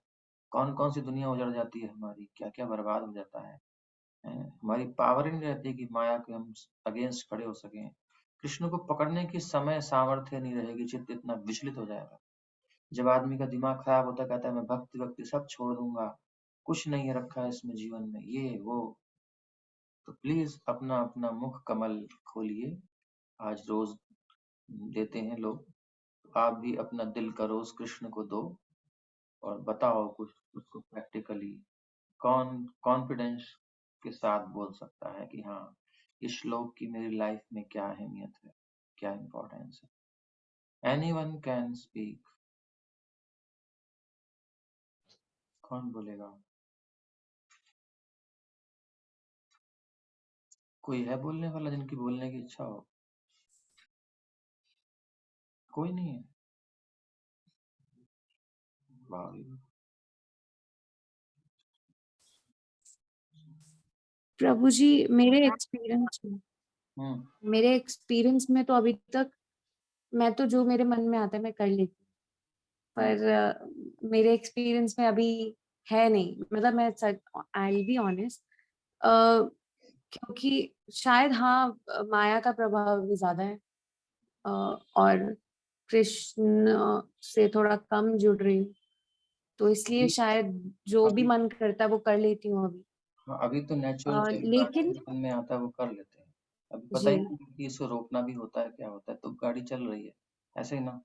कौन कौन सी दुनिया उजड़ जाती है हमारी, क्या क्या बर्बाद हो जाता है। हमारी पावर ही नहीं रहती कि माया के हम अगेंस्ट खड़े हो सकें। कृष्ण को पकड़ने की समय सामर्थ्य नहीं रहेगी, चित्त इतना विचलित हो जाएगा। जब आदमी का दिमाग खराब होता कहता है मैं भक्ति भक्ति सब छोड़ दूंगा, कुछ नहीं रखा है इसमें जीवन में ये वो। तो प्लीज अपना अपना मुख कमल खोलिए, आज रोज देते हैं लोग, तो आप भी अपना दिल का रोज कृष्ण को दो और बताओ कुछ उसको प्रैक्टिकली। कौन कॉन्फिडेंस के साथ बोल सकता है कि हाँ इस श्लोक की मेरी लाइफ में क्या अहमियत है, क्या इम्पोर्टेंस है। एनीवन कैन स्पीक, कौन बोलेगा? कोई है बोलने वाला जिनकी बोलने की इच्छा हो? कोई नहीं है? वाह। प्रभु जी, हम्म मेरे एक्सपीरियंस में तो अभी तक मैं तो जो मेरे मन में आता है मैं कर लेती हूँ, पर मेरे एक्सपीरियंस में अभी है नहीं। मतलब मैं आई विल बी ऑनेस्ट, क्योंकि शायद हाँ माया का प्रभाव भी ज्यादा है, और कृष्ण से थोड़ा कम जुड़ रही हूँ, तो इसलिए शायद जो भी अभी मन करता है वो कर लेती हूँ अभी। हाँ, अभी तो नेचुरल चल रहा है, लेकिन जो मन में आता है वो कर लेते हैं। अभी पता जी। ही नहीं कि इसको रोकना भी होता है, क्या होता है, तो गाड़ी चल रही है, ऐसे ही ना।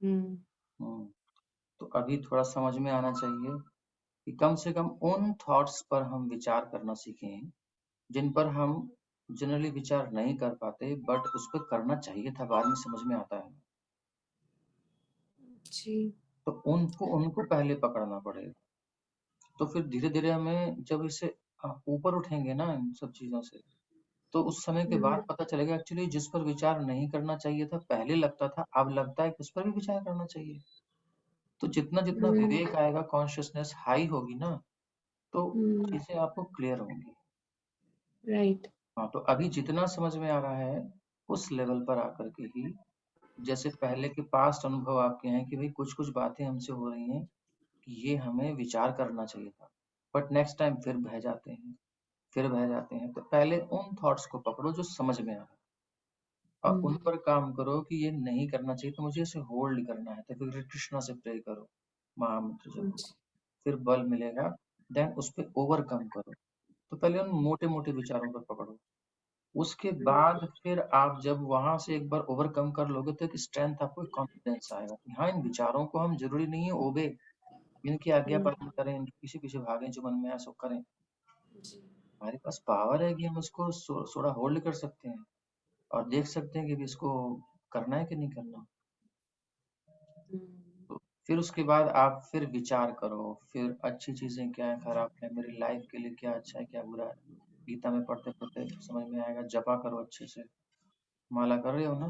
हम्म। हुँ, तो अभी थोड़ा समझ में आना चाहिए कि कम से कम उन थॉट्स पर हम विचार करना सीखें, जिन पर हम जनरली विचार नहीं कर पाते, बट उस पे करना चाहिए था, बाद में समझ में आता है। जी। तो उनको उनको पहले पकड़ना पड़ेगा। तो फिर धीरे-धीरे हमें जब इसे ऊपर उठेंगे ना इन सब चीज़ों से, तो उस समय के बाद पता चलेगा एक्चुअली जिस पर विचार नहीं करना चाहिए था, पहले लगता था, अब लगता है कि उस पर भी विचार करना चाहिए। तो जितना-जितना विवेक आएगा, कॉन्शसनेस हाई होगी ना, तो चीज़ें आपको क्लियर होंगी। राइट। हाँ, तो अभी जितना समझ में आ रहा है, उस लेवल पर आकर के ही जैसे पहले के पास्ट अनुभव आपके हैं कि भई कुछ-कुछ बातें हमसे हो रही हैं, कि ये हमें विचार करना चाहिए था, बट नेक्स्ट टाइम फिर बह जाते हैं। तो पहले उन थॉट्स को पकड़ो जो समझ में आ रहा है और उन पर काम करो कि ये नहीं करना चाहिए, तो मुझे इसे होल्ड करना है। तो फिर कृष्णा से प्रे करो, महामंत्र जपो, फिर बल मिलेगा, देन उस पे ओवरकम करो। तो पहले उन मोटे-मोटे विचारों पर पकड़ो। उसके बाद फिर आप जब वहाँ से एक बार ओवरकम कर लोगे तो एक स्ट्रेंथ आपको, एक कॉन्फिडेंस आएगा कि हाँ, इन विचारों को हम ज़रूरी नहीं है ओबे, इनकी आज्ञा पालन करें, इनके पीछे-पीछे भागें, जो मन में आए सो करें। हमारे पास पावर है कि हम उसको थोड़ा होल्ड कर सकते हैं और देख सकते हैं कि इसको करना है कि नहीं करना। तो फिर उसके बाद आप फिर विचार करो, फिर अच्छी चीज़ें क्या है, खराब क्या है, मेरी लाइफ के लिए क्या अच्छा है, क्या बुरा है। गीता में पढ़ते-पढ़ते समझ में आएगा, जपा करो अच्छे से। माला कर रहे हो ना?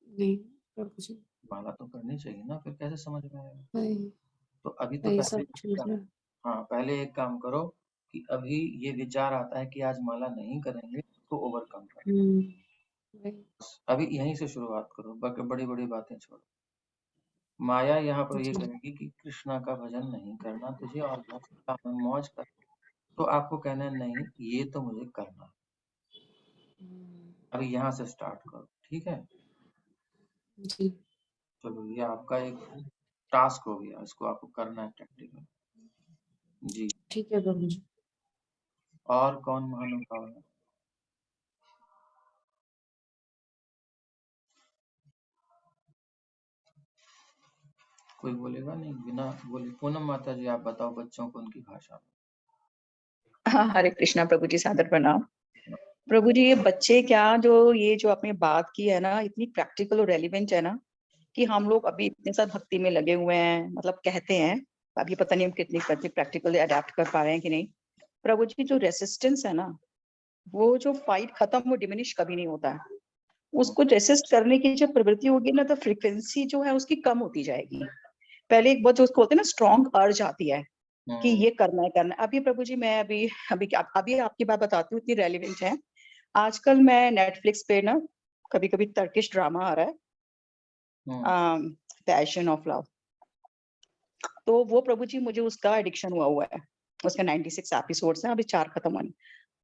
नहीं प्रभु जी। माला तो करनी चाहिए ना, फिर कैसे समझ में आएगा? वही तो अभी तो वही पहले सब एक चल काम, रहा है। हाँ, पहले एक काम करो कि अभी ये विचार आता है कि आज माला नहीं करेंगे, उसको ओवरकम करो। वही। अभी यहीं से शुरुआत करो, बड़ी-बड़ी बातें छोड़ो। माया यहाँ पर ये जी। कहेगी कि कृष्णा का भजन नहीं करना तुझे और बहुत काम है, मौज कर। तो आपको कहना है नहीं, ये तो मुझे करना है। अभी यहाँ से स्टार्ट करो, ठीक है? जी। चलो ये आपका एक टास्क हो गया, इसको आपको करना है प्रैक्टिकल। जी, ठीक है प्रभु जी। और कौन महानुभाव है? कोई बोलेगा नहीं, बिना बोले। पूनम माता जी आप बताओ बच्चों को उनकी भाषा हाँ, हरे कृष्णा प्रभु जी, सादर प्रणाम। में। प्रभु जी, ये बच्चे क्या, जो आपने बात की है ना, इतनी प्रैक्टिकल और रेलिवेंट है ना, कि हम लोग अभी इतने सारे भक्ति में लगे हुए हैं, मतलब कहते हैं, अभी पता नहीं हम कितनी प्रैक्टिकली अडेप्ट कर पा रहे हैं कि नहीं। प्रभु जी, जो रेसिस्टेंस है ना, वो जो फाइट खत्म, वो डिमिनिश कभी नहीं होता है। उसको रेसिस्ट करने की जब प्रवृत्ति होगी ना, तो फ्रीक्वेंसी जो है उसकी कम होती जाएगी। पहले एक बार जो उसको होते हैं ना, स्ट्रॉन्ग अर्ज आती है कि ये करना है करना है। अभी प्रभु जी, मैं अभी आपकी बात बताती हूँ, इतनी रेलिवेंट है। आजकल मैं नेटफ्लिक्स पे ना कभी कभी टर्किश ड्रामा आ रहा है, पैशन ऑफ लव। तो वो प्रभु जी, मुझे उसका एडिक्शन हुआ है। उसका 96 एपिसोड्स हैं, अभी 4 खत्म होने।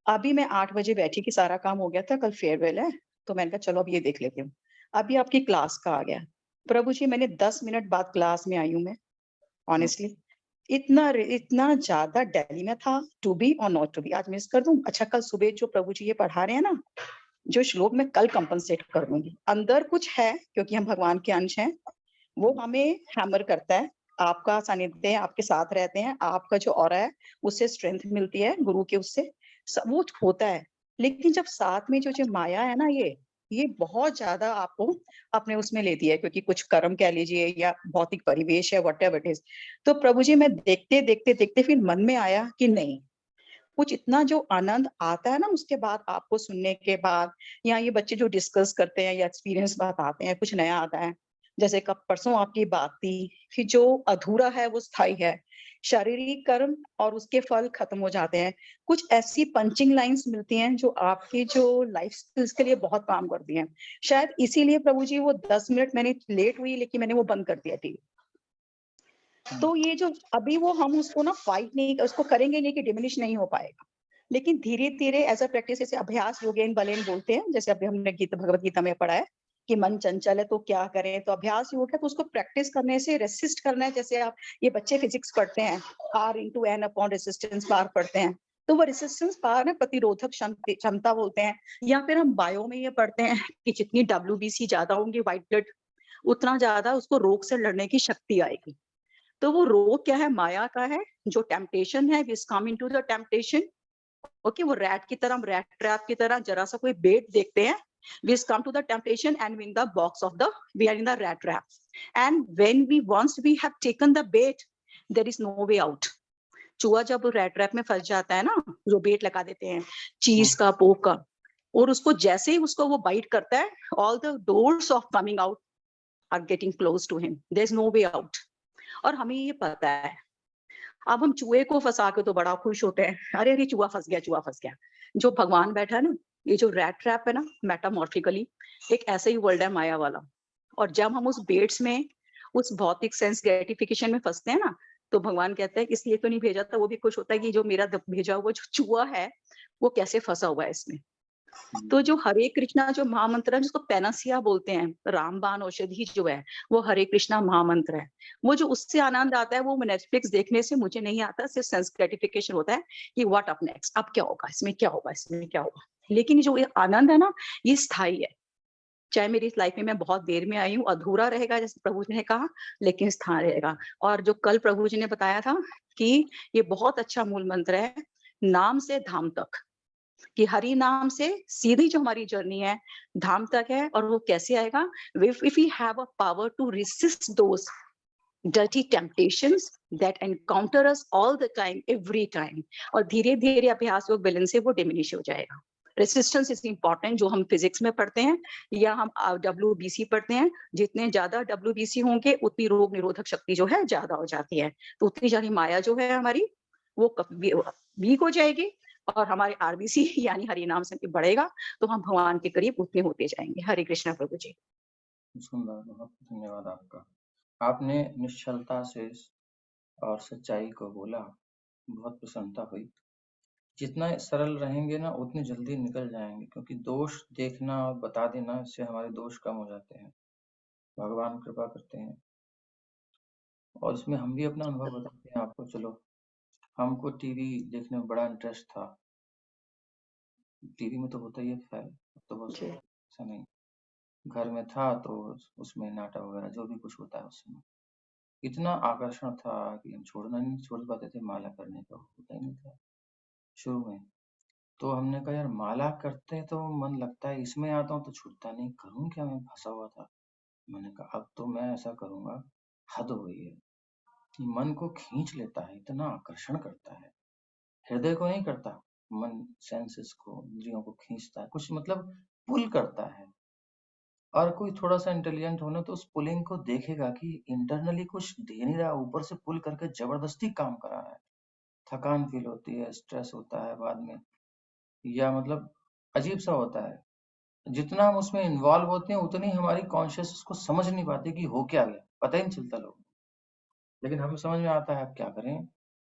अभी मैं 8 बजे बैठी कि सारा काम हो गया था, कल फेयरवेल है, तो मैंने कहा चलो अब ये देख लेती हूँ। अभी आपकी क्लास का आ गया। प्रभु जी, मैंने 10 मिनट बाद क्लास में आई हूँ मैं, ऑनेस्टली। इतना ज्यादा दिल्ली में था, टू बी और नॉट टू बी, आज मिस कर दूं। अच्छा, कल सुबह जो प्रभु जी ये पढ़ा रहे हैं ना, जो श्लोक मैं कल कंपनसेट कर दूंगी। अंदर कुछ है, क्योंकि हम भगवान के अंश हैं, वो हमें हैमर करता है। आपका सानिध्य आपके साथ रहते हैं, आपका जो ऑरा है उससे स्ट्रेंथ मिलती है, गुरु के उससे सब वो होता है। लेकिन जब साथ में जो माया है ना, ये बहुत ज्यादा आपको अपने उसमें लेती है, क्योंकि कुछ कर्म कह लीजिए या भौतिक परिवेश है, व्हाटएवर इट इज। तो प्रभु जी, मैं देखते देखते देखते फिर मन में आया कि नहीं, कुछ इतना जो आनंद आता है ना उसके बाद, आपको सुनने के बाद, या ये बच्चे जो डिस्कस करते हैं या एक्सपीरियंस बताते हैं, कुछ नया आता है। जैसे कब परसों आपकी बात थी कि जो अधूरा है वो स्थायी है, शारीरिक कर्म और उसके फल खत्म हो जाते हैं। कुछ ऐसी पंचिंग लाइंस मिलती हैं जो आपकी जो लाइफ स्किल्स के लिए बहुत काम करती हैं। शायद इसीलिए प्रभु जी वो 10 मिनट मैंने लेट हुई, लेकिन मैंने वो बंद कर दिया टीवी। तो ये जो अभी वो हम उसको ना फाइट नहीं, उसको करेंगे नहीं कि डिमिनिश नहीं हो पाएगा, लेकिन धीरे धीरे एज अ प्रैक्टिस, जैसे अभ्यास योगेन बलेन बोलते हैं, जैसे अभी हमने भगवत गीता में पढ़ा है कि मन चंचल है तो क्या करें, तो अभ्यास योग है तो उसको प्रैक्टिस करने से रेसिस्ट करना है। जैसे आप ये बच्चे फिजिक्स पढ़ते हैं, R into N upon resistance power पढ़ते हैं, तो वो रेसिस्टेंस पावर है प्रतिरोधक क्षमता बोलते हैं। या फिर हम बायो में ये पढ़ते हैं कि जितनी WBC ज्यादा होंगी व्हाइट ब्लड, उतना ज्यादा उसको रोग से लड़ने की शक्ति आएगी। तो वो रोग क्या है, माया का है, जो टेम्पटेशन है, which come into the temptation. Okay, वो रैट की तरह, रैट ट्रैप की तरह जरा सा कोई बेट देखते हैं, we come to the temptation and in the box of the, we are in the rat trap, and when we once we have taken the bait, there is no way out. चूहा जब rat trap में फंस जाता है ना, जो बेट लगा देते हैं चीज का, पोक का, और उसको जैसे ही उसको वो बाइट करता है, all the doors of coming out are getting close to him, there is no way out. और हमें ये पता है। अब हम चूहे को फंसा के तो बड़ा खुश होते हैं, अरे अरे चूहा फंस गया, चूहा फंस गया। जो भगवान बैठा है ना, ये जो रैट ट्रैप है ना, मेटामॉर्फिकली एक ऐसा ही वर्ल्ड है माया वाला। और जब हम उस बेट्स में, उस भौतिक सेंस ग्रेटिफिकेशन में फंसते हैं ना, तो भगवान कहता है इसलिए तो नहीं भेजा था। वो भी खुश होता है कि जो मेरा भेजा हुआ जो चूहा है वो कैसे फंसा हुआ है इसमें। तो जो हरे कृष्णा जो महामंत्र है, जिसको पेनासिया बोलते हैं, रामबाण औषधि जो है, वो हरे कृष्णा महामंत्र है। वो जो उससे आनंद आता है, वो नेटफ्लिक्स देखने से मुझे नहीं आता, सिर्फ सेंस ग्रेटिफिकेशन होता है कि व्हाट अप नेक्स्ट, अब क्या होगा, इसमें क्या होगा, इसमें क्या होगा। लेकिन जो ये आनंद है ना, ये स्थायी है। चाहे मेरी इस लाइफ में मैं बहुत देर में आई हूँ, अधूरा रहेगा जैसे प्रभु जी ने कहा, लेकिन स्थान रहेगा। और जो कल प्रभु जी ने बताया था कि ये बहुत अच्छा मूल मंत्र है, नाम से धाम तक, कि हरि नाम से सीधी जो हमारी जर्नी है धाम तक है। और वो कैसे आएगा, if we have a power to resist those dirty temptations that encounter us all the time, every time, और धीरे धीरे अभ्यास योग विलन से वो डिमिनिश हो जाएगा। रेसिस्टेंस इज इंपॉर्टेंट, जो हम फिजिक्स में पढ़ते हैं या हम WBC पढ़ते हैं, जितने ज्यादा WBC होंगे उतनी रोग निरोधक शक्ति जो है ज्यादा हो जाती है, तो उतनी ज्यादा माया जो है हमारी वो वीक हो जाएगी, और हमारे RBC यानी हरि नाम से बढ़ेगा, तो हम भगवान के करीब उतने होते जाएंगे। हरे कृष्णा प्रभु जी। सुंदर, बहुत धन्यवाद आपका। आपने निश्चलता से और सच्चाई को बोला, बहुत प्रसन्नता हुई। जितना सरल रहेंगे ना उतनी जल्दी निकल जाएंगे, क्योंकि दोष देखना और बता देना, इससे हमारे दोष कम हो जाते हैं। भगवान कृपा करते हैं, और इसमें हम भी अपना अनुभव बताते हैं आपको। चलो, हमको टीवी देखने में बड़ा इंटरेस्ट था। टीवी में तो होता ही है, खैर तो बस ऐसा नहीं, घर में था तो उसमें नाटक वगैरह जो भी कुछ होता है उस समय इतना आकर्षण था कि हम छोड़ पाते थे। माला करने का होता ही नहीं था शुरू में। तो हमने कहा यार माला करते तो मन लगता है, इसमें आता हूँ तो छूटता नहीं, करूँ क्या, मैं फंसा हुआ था। मैंने कहा अब तो मैं ऐसा करूंगा, हद हो गई है। मन को खींच लेता है, इतना आकर्षण करता है, हृदय को नहीं करता, मन सेंसेस को, इंद्रियों को खींचता है, कुछ मतलब पुल करता है। और कोई थोड़ा सा इंटेलिजेंट हो ना, तो उस पुलिंग को देखेगा कि इंटरनली कुछ दे नहीं रहा, ऊपर से पुल करके जबरदस्ती काम करा रहा है। थकान फील होती है, स्ट्रेस होता है बाद में, या मतलब अजीब सा होता है। जितना हम उसमें इन्वॉल्व होते हैं उतनी हमारी कॉन्शियस उसको समझ नहीं पाती कि हो क्या गया, पता ही नहीं चलता लोग। लेकिन हमें समझ में आता है अब क्या करें।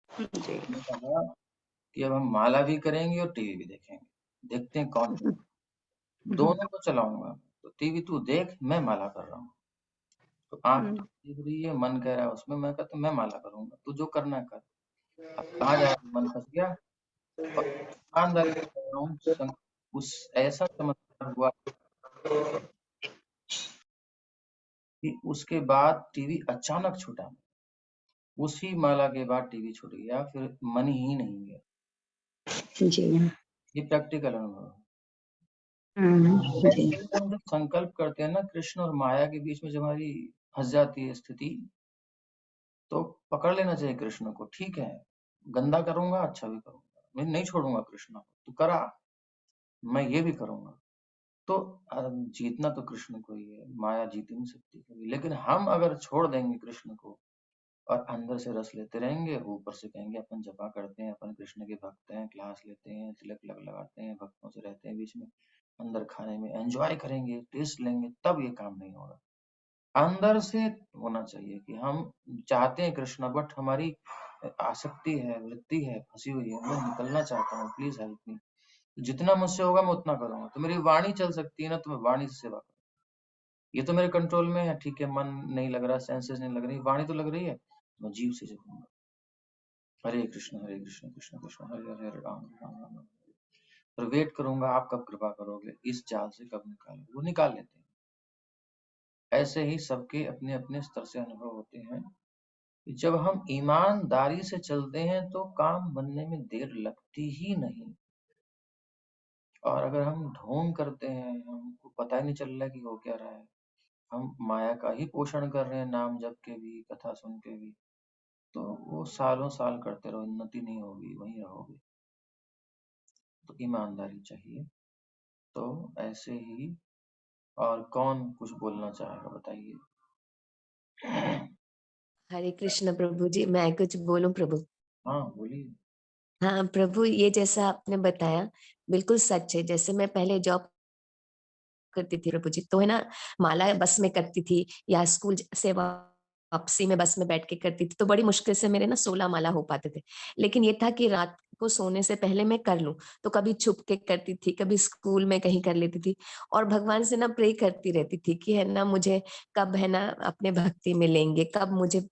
हमने कहा कि अब हम माला भी करेंगे और टीवी भी देखेंगे, देखते हैं कौन दोनों को चलाऊंगा। तो टीवी तू देख, मैं माला कर रहा हूँ। तो आंख देख रही है, मन कह रहा है उसमें, मैं कहता मैं माला करूंगा, तू जो करना है कर। अब कहाँ जाए, मन फंस गया। और ईमानदारी से कह रहा हूँ, उस ऐसा चमत्कार हुआ कि उसके बाद टीवी अचानक छूटा। उसी माला के बाद टीवी छूट गया, फिर मन ही नहीं गया। जी ये प्रैक्टिकल अनुभव। जी हम जब संकल्प करते हैं ना, कृष्ण और माया के बीच में जब हमारी फंस जाती है स्थिति, तो पकड़ लेना चाहिए कृष्ण को। ठीक है, गंदा करूंगा, अच्छा भी करूंगा, मैं नहीं छोड़ूंगा कृष्ण को, तू करा, मैं ये भी करूंगा। तो जीतना तो कृष्ण को ही है, माया जीत ही नहीं सकती कभी। लेकिन हम अगर छोड़ देंगे कृष्ण को और अंदर से रस लेते रहेंगे, ऊपर से कहेंगे अपन जपा करते हैं, अपन कृष्ण के भक्त हैं, क्लास लेते हैं, तिलक लगाते हैं, भक्तों से रहते हैं बीच में, अंदर खाने में एंजॉय करेंगे, टेस्ट लेंगे, तब ये काम नहीं होगा। अंदर से होना चाहिए कि हम चाहते हैं कृष्ण, बट हमारी आसक्ति है, वृत्ति है, फंसी हुई है, मैं निकलना चाहता हूँ, प्लीज हेल्प मी। जितना मुझसे होगा मैं उतना करूंगा। तो मेरी वाणी चल सकती है ना, तो मैं वाणी से सेवा करूंगा। ये तो मेरे कंट्रोल में है, ठीक है, मन नहीं लग रहा, सेंसेस नहीं लग रही, वाणी तो लग रही है, मैं जीव से जपूंगा, हरे कृष्ण कृष्ण कृष्ण हरे हरे, राम राम राम राम। और वेट करूंगा आप कब कृपा करोगे, इस जाल से कब निकालोगे, वो निकाल लेते हैं। ऐसे ही सबके अपने अपने स्तर से अनुभव होते हैं कि जब हम ईमानदारी से चलते हैं तो काम बनने में देर लगती ही नहीं। और अगर हम ढोंग करते हैं, हमको पता ही नहीं चल रहा है कि हो क्या रहा है, हम माया का ही पोषण कर रहे हैं, नाम जप के भी, कथा सुन के भी, तो वो सालों साल करते रहो, उन्नति नहीं होगी, वहीं रहोगे। तो ईमानदारी चाहिए। तो ऐसे ही और कौन कुछ बोलना चाहेगा, बताइए। हरे कृष्ण प्रभु जी, मैं कुछ बोलूं प्रभु? हाँ बोलिए। हाँ प्रभु, ये जैसा आपने बताया बिल्कुल सच है। जैसे मैं पहले जॉब करती थी प्रभु जी, तो है ना, माला बस में करती थी या स्कूल से वापसी में बस में बैठ के करती थी, तो बड़ी मुश्किल से मेरे ना 16 माला हो पाते थे। लेकिन ये था कि रात को सोने से पहले मैं कर लूं, तो कभी छुप के करती थी, कभी स्कूल में कहीं कर लेती थी, और भगवान से ना प्रे करती रहती थी कि है ना मुझे कब है ना अपने भक्ति में लेंगे, कब मुझे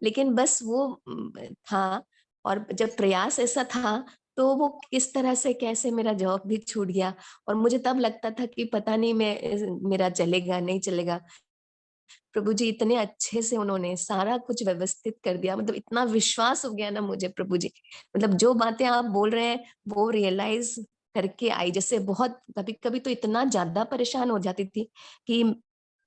लेकिन बस वो था। और जब प्रयास ऐसा था, तो वो किस तरह से कैसे मेरा जॉब भी छूट गया, और मुझे तब लगता था कि पता नहीं मैं मेरा चलेगा नहीं चलेगा। प्रभु जी इतने अच्छे से उन्होंने सारा कुछ व्यवस्थित कर दिया, मतलब इतना विश्वास हो गया ना मुझे प्रभु जी, मतलब जो बातें आप बोल रहे हैं वो रियलाइज करके आई। जैसे बहुत कभी कभी तो इतना ज्यादा परेशान हो जाती थी कि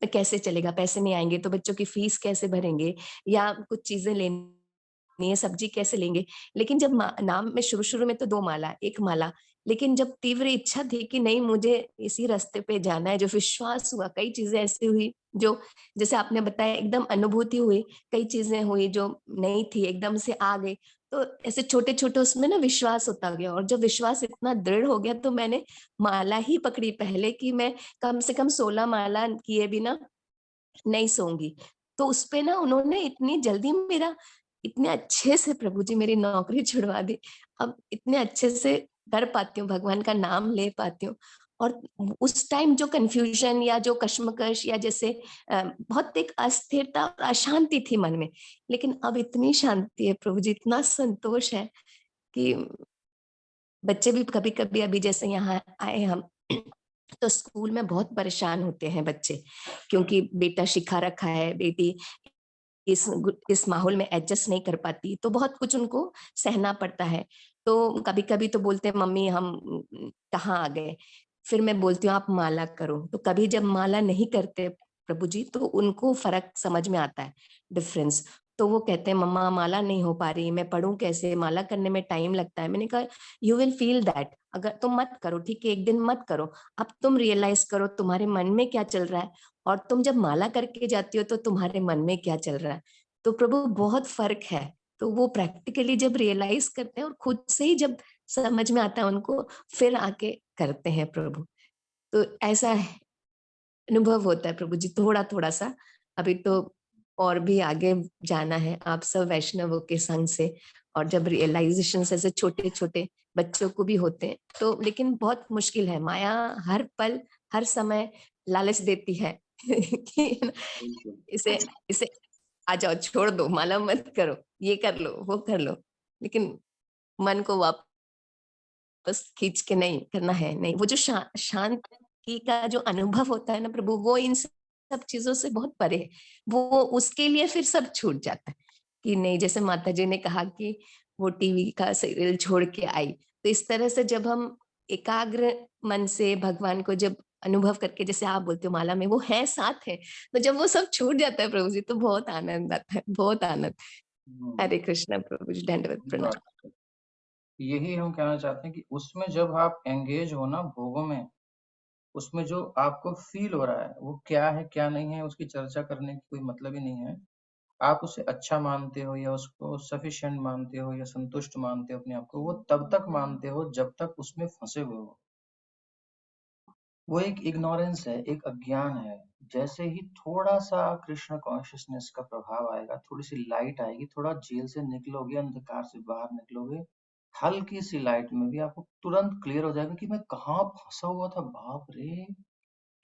कैसे चलेगा, पैसे नहीं आएंगे तो बच्चों की फीस कैसे भरेंगे, या कुछ चीजें लेनी है, सब्जी कैसे लेंगे। लेकिन जब नाम में शुरू शुरू में तो 2 माला, 1 माला, लेकिन जब तीव्र इच्छा थी कि नहीं मुझे इसी रास्ते पे जाना है, जो विश्वास हुआ, कई चीजें ऐसी हुई जो जैसे आपने बताया एकदम अनुभूति हुई, कई चीजें हुई जो नहीं थी एकदम से आ गई। तो ऐसे छोटे छोटे उसमें ना विश्वास होता गया, और जब विश्वास इतना दृढ़ हो गया तो मैंने माला ही पकड़ी पहले, कि मैं कम से कम 16 माला किए बिना नहीं सोऊंगी। तो उसपे ना उन्होंने इतनी जल्दी मेरा, इतने अच्छे से प्रभु जी मेरी नौकरी छुड़वा दी। अब इतने अच्छे से कर पाती हूँ, भगवान का नाम ले पाती हूँ। और उस टाइम जो कंफ्यूजन या जो कश्मकश या जैसे बहुत एक अस्थिरता और अशांति थी मन में, लेकिन अब इतनी शांति है प्रभु जी, इतना संतोष है कि बच्चे भी कभी कभी अभी जैसे यहाँ आए हम, तो स्कूल में बहुत परेशान होते हैं बच्चे, क्योंकि बेटा सिखा रखा है, बेटी इस माहौल में एडजस्ट नहीं कर पाती, तो बहुत कुछ उनको सहना पड़ता है। तो कभी कभी तो बोलते हैं मम्मी हम कहाँ आ गए, फिर मैं बोलती हूँ आप माला करो। तो कभी जब माला नहीं करते प्रभु जी, तो उनको फर्क समझ में आता है, डिफरेंस। तो वो कहते हैं मम्मा माला नहीं हो पा रही, मैं पढ़ूं कैसे, माला करने में टाइम लगता है। मैंने कहा यू विल फील दैट, अगर तुम मत करो ठीक है, एक दिन मत करो, अब तुम रियलाइज करो तुम्हारे मन में क्या चल रहा है, और तुम जब माला करके जाती हो तो तुम्हारे मन में क्या चल रहा है। तो प्रभु बहुत फर्क है। तो वो प्रैक्टिकली जब रियलाइज करते हैं और खुद से ही जब समझ में आता है उनको, फिर आके करते हैं प्रभु। तो ऐसा अनुभव होता है प्रभु जी, थोड़ा थोड़ा सा। अभी तो और भी आगे जाना है आप सब वैष्णवों के संग से, और जब रियलाइजेशन ऐसे छोटे छोटे बच्चों को भी होते हैं तो, लेकिन बहुत मुश्किल है, माया हर पल हर समय लालच देती है कि बिल्कुल। इसे इसे आ जाओ, छोड़ दो, माला मत करो, ये कर लो वो कर लो, लेकिन मन को वापस खींच के नहीं करना है। नहीं, वो जो शांति का जो अनुभव होता है ना प्रभु, वो इन सब चीजों से बहुत परे है। वो उसके लिए फिर सब छूट जाता है कि नहीं, जैसे माता जी ने कहा कि वो टीवी का सीरियल छोड़ के आई, तो इस तरह से जब हम एकाग्र मन से भगवान को जब अनुभव करके, जैसे आप बोलते हो माला में वो है साथ है, तो जब वो सब छूट जाता है प्रभु जी, तो बहुत आनंद आता है, बहुत आनंद। हरे कृष्णा प्रभु जी, दंडवत ये प्रणाम। बात है। यही हम कहना चाहते हैं कि उसमें जब आप एंगेज हो ना भोगों में, उसमें जो आपको फील हो रहा है वो क्या है क्या नहीं है, उसकी चर्चा करने की कोई मतलब ही नहीं है। आप उसे अच्छा मानते हो या उसको सफिशिएंट मानते हो या संतुष्ट मानते हो अपने आप को, वो तब तक मानते हो जब तक उसमें फंसे हुए हो। वो एक इग्नोरेंस है, एक अज्ञान है। जैसे ही थोड़ा सा कृष्ण कॉन्शियसनेस का प्रभाव आएगा, थोड़ी सी लाइट आएगी, थोड़ा जेल से निकलोगे, अंधकार से बाहर निकलोगे, हल्की सी लाइट में भी आपको तुरंत क्लियर हो जाएगा कि मैं कहाँ फंसा हुआ था, बाप रे,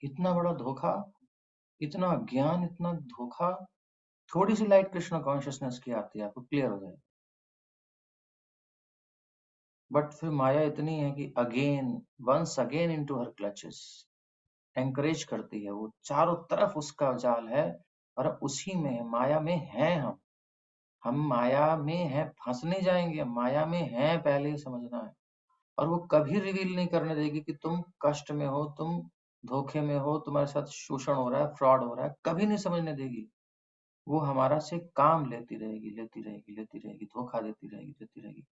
इतना बड़ा धोखा। इतना ज्ञान, इतना धोखा। थोड़ी सी लाइट कृष्ण कॉन्शियसनेस की आती है, आपको क्लियर हो जाए। बट फिर माया इतनी है कि once again into her clutches, encourage करती है, वो चारों तरफ उसका जाल है और उसी में माया में हैं हम माया में हैं, फंस नहीं जाएंगे, हम माया में हैं, पहले ही समझना है। और वो कभी रिवील नहीं करने देगी कि तुम कष्ट में हो, तुम धोखे में हो, तुम्हारे साथ शोषण हो रहा है, फ्रॉड हो रहा है, कभी नहीं समझने देगी। वो हमारा से काम लेती रहेगी, लेती रहेगी, लेती रहेगी, धोखा देती रहेगी, देती रहेगी।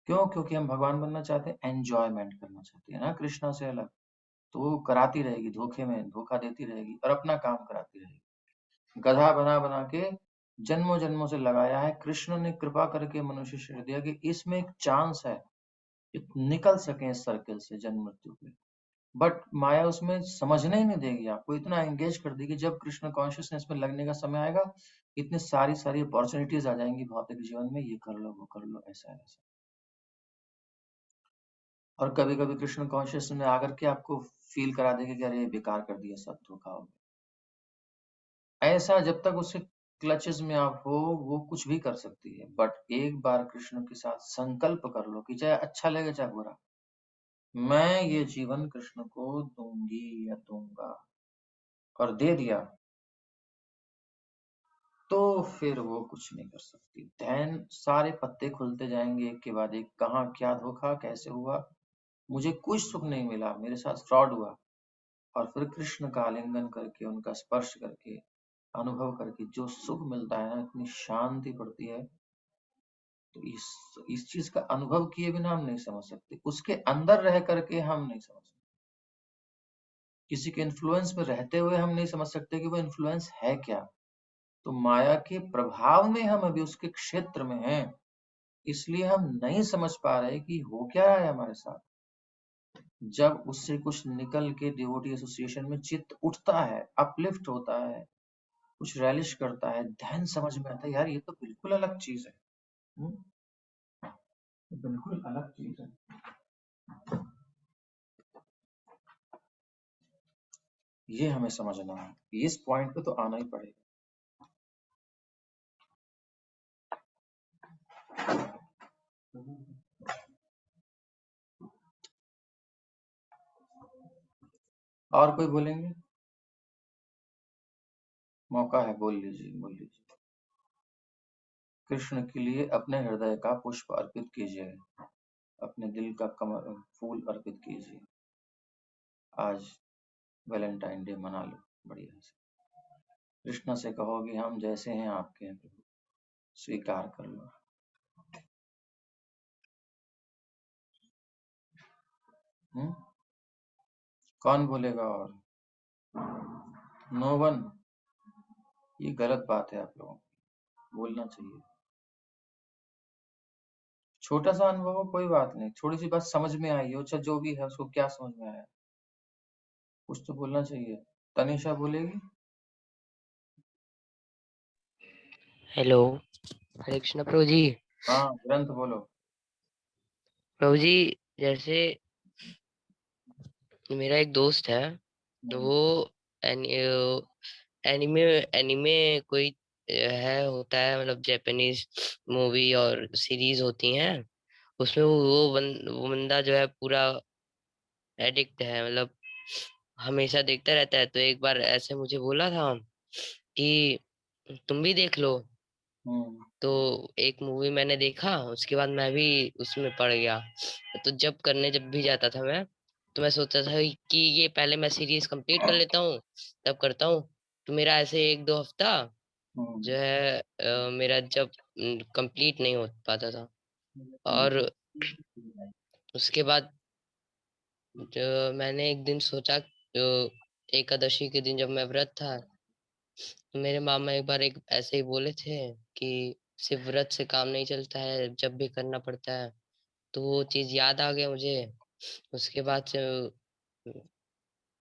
क्यों? क्योंकि हम भगवान बनना चाहते हैं, एंजॉयमेंट करना चाहते हैं ना कृष्णा से अलग। तो वो कराती रहेगी, धोखे में धोखा देती रहेगी और अपना काम कराती रहेगी। गधा बना बना के जन्मों जन्मों से लगाया है, कृष्ण ने कृपा करके मनुष्य शरीर दिया कि इसमें एक चांस है कि निकल सके इस सर्कल से, जन्म मृत्यु के। बट माया उसमें समझने ही नहीं देगी, आपको इतना एंगेज कर देगी। जब कृष्ण कॉन्शियसनेस में लगने का समय आएगा, इतनी सारी सारी अपॉर्चुनिटीज आ जाएंगी भौतिक जीवन में, ये कर लो, वो कर लो, ऐसा है ऐसा। और कभी कभी कृष्ण कॉन्शियस में आकर के आपको फील करा देगा कि अरे बेकार कर दिया, सब धोखा हो गया। ऐसा जब तक उसके क्लचेस में आप हो, वो कुछ भी कर सकती है। बट एक बार कृष्ण के साथ संकल्प कर लो कि चाहे अच्छा लगे चाहे बुरा, मैं ये जीवन कृष्ण को दूंगी या दूंगा, और दे दिया, तो फिर वो कुछ नहीं कर सकती। देन सारे पत्ते खुलते जाएंगे एक के बाद एक, कहाँ क्या धोखा कैसे हुआ, मुझे कुछ सुख नहीं मिला, मेरे साथ फ्रॉड हुआ। और फिर कृष्ण का आलिंगन करके, उनका स्पर्श करके, अनुभव करके जो सुख मिलता है ना, इतनी शांति पड़ती है। तो इस चीज का अनुभव किए बिना हम नहीं समझ सकते, उसके अंदर रह करके हम नहीं समझ सकते, किसी के इन्फ्लुएंस में रहते हुए हम नहीं समझ सकते कि वो इन्फ्लुएंस है क्या। तो माया के प्रभाव में हम अभी उसके क्षेत्र में हैं, इसलिए हम नहीं समझ पा रहे कि हो क्या रहा है हमारे साथ। जब उससे कुछ निकल के डिवोटी एसोसिएशन में चित्त उठता है, अपलिफ्ट होता है, कुछ रैलिश करता है, ध्यान समझ में आता है, यार ये तो बिल्कुल अलग चीज है। हम्म, बिल्कुल अलग चीज है। ये हमें समझना है, इस पॉइंट पे तो आना ही पड़ेगा। और कोई बोलेंगे? मौका है, बोल लीजिए, बोल लीजिए। कृष्ण के लिए अपने हृदय का पुष्प अर्पित कीजिए, अपने दिल का कमल फूल अर्पित कीजिए। आज वैलेंटाइन डे मना लो बढ़िया से। कृष्ण से कहो कि हम जैसे हैं आपके हैं प्रभु, स्वीकार कर लो। हम्म, कौन बोलेगा? और नो वन? ये गलत बात है, आप लोगों को बोलना चाहिए। छोटा सा अनुभव हो, कोई बात नहीं, थोड़ी सी बात समझ में आई हो, अच्छा जो भी है, उसको क्या समझ में आया, कुछ तो बोलना चाहिए। तनिषा बोलेगी? हेलो, हरे कृष्ण प्रभु जी। हाँ, ग्रंथ बोलो। प्रभु जी, जैसे मेरा एक दोस्त है, तो वो एनिमे एनिमे कोई है होता है, मतलब जापानीज मूवी और सीरीज होती हैं, उसमें वो बंदा जो है पूरा एडिक्ट है, मतलब हमेशा देखता रहता है। तो एक बार ऐसे मुझे बोला था कि तुम भी देख लो। हम्म। तो एक मूवी मैंने देखा, उसके बाद मैं भी उसमें पड़ गया। तो जब भी जाता था मैं, तो मैं सोचता था कि ये पहले मैं सीरीज कंप्लीट कर लेता हूँ, तब करता हूँ। तो मेरा ऐसे 1-2 हफ्ता जो हम्म। है मेरा जब कंप्लीट नहीं हो पाता था। और उसके बाद जो मैंने एक दिन सोचा, जो एकादशी के दिन जब मैं व्रत था, तो मेरे मामा एक बार एक ऐसे ही बोले थे कि सिर्फ व्रत से काम नहीं चलता है, जब भी करना पड़ता है। तो वो चीज याद आ गया मुझे। उसके बाद से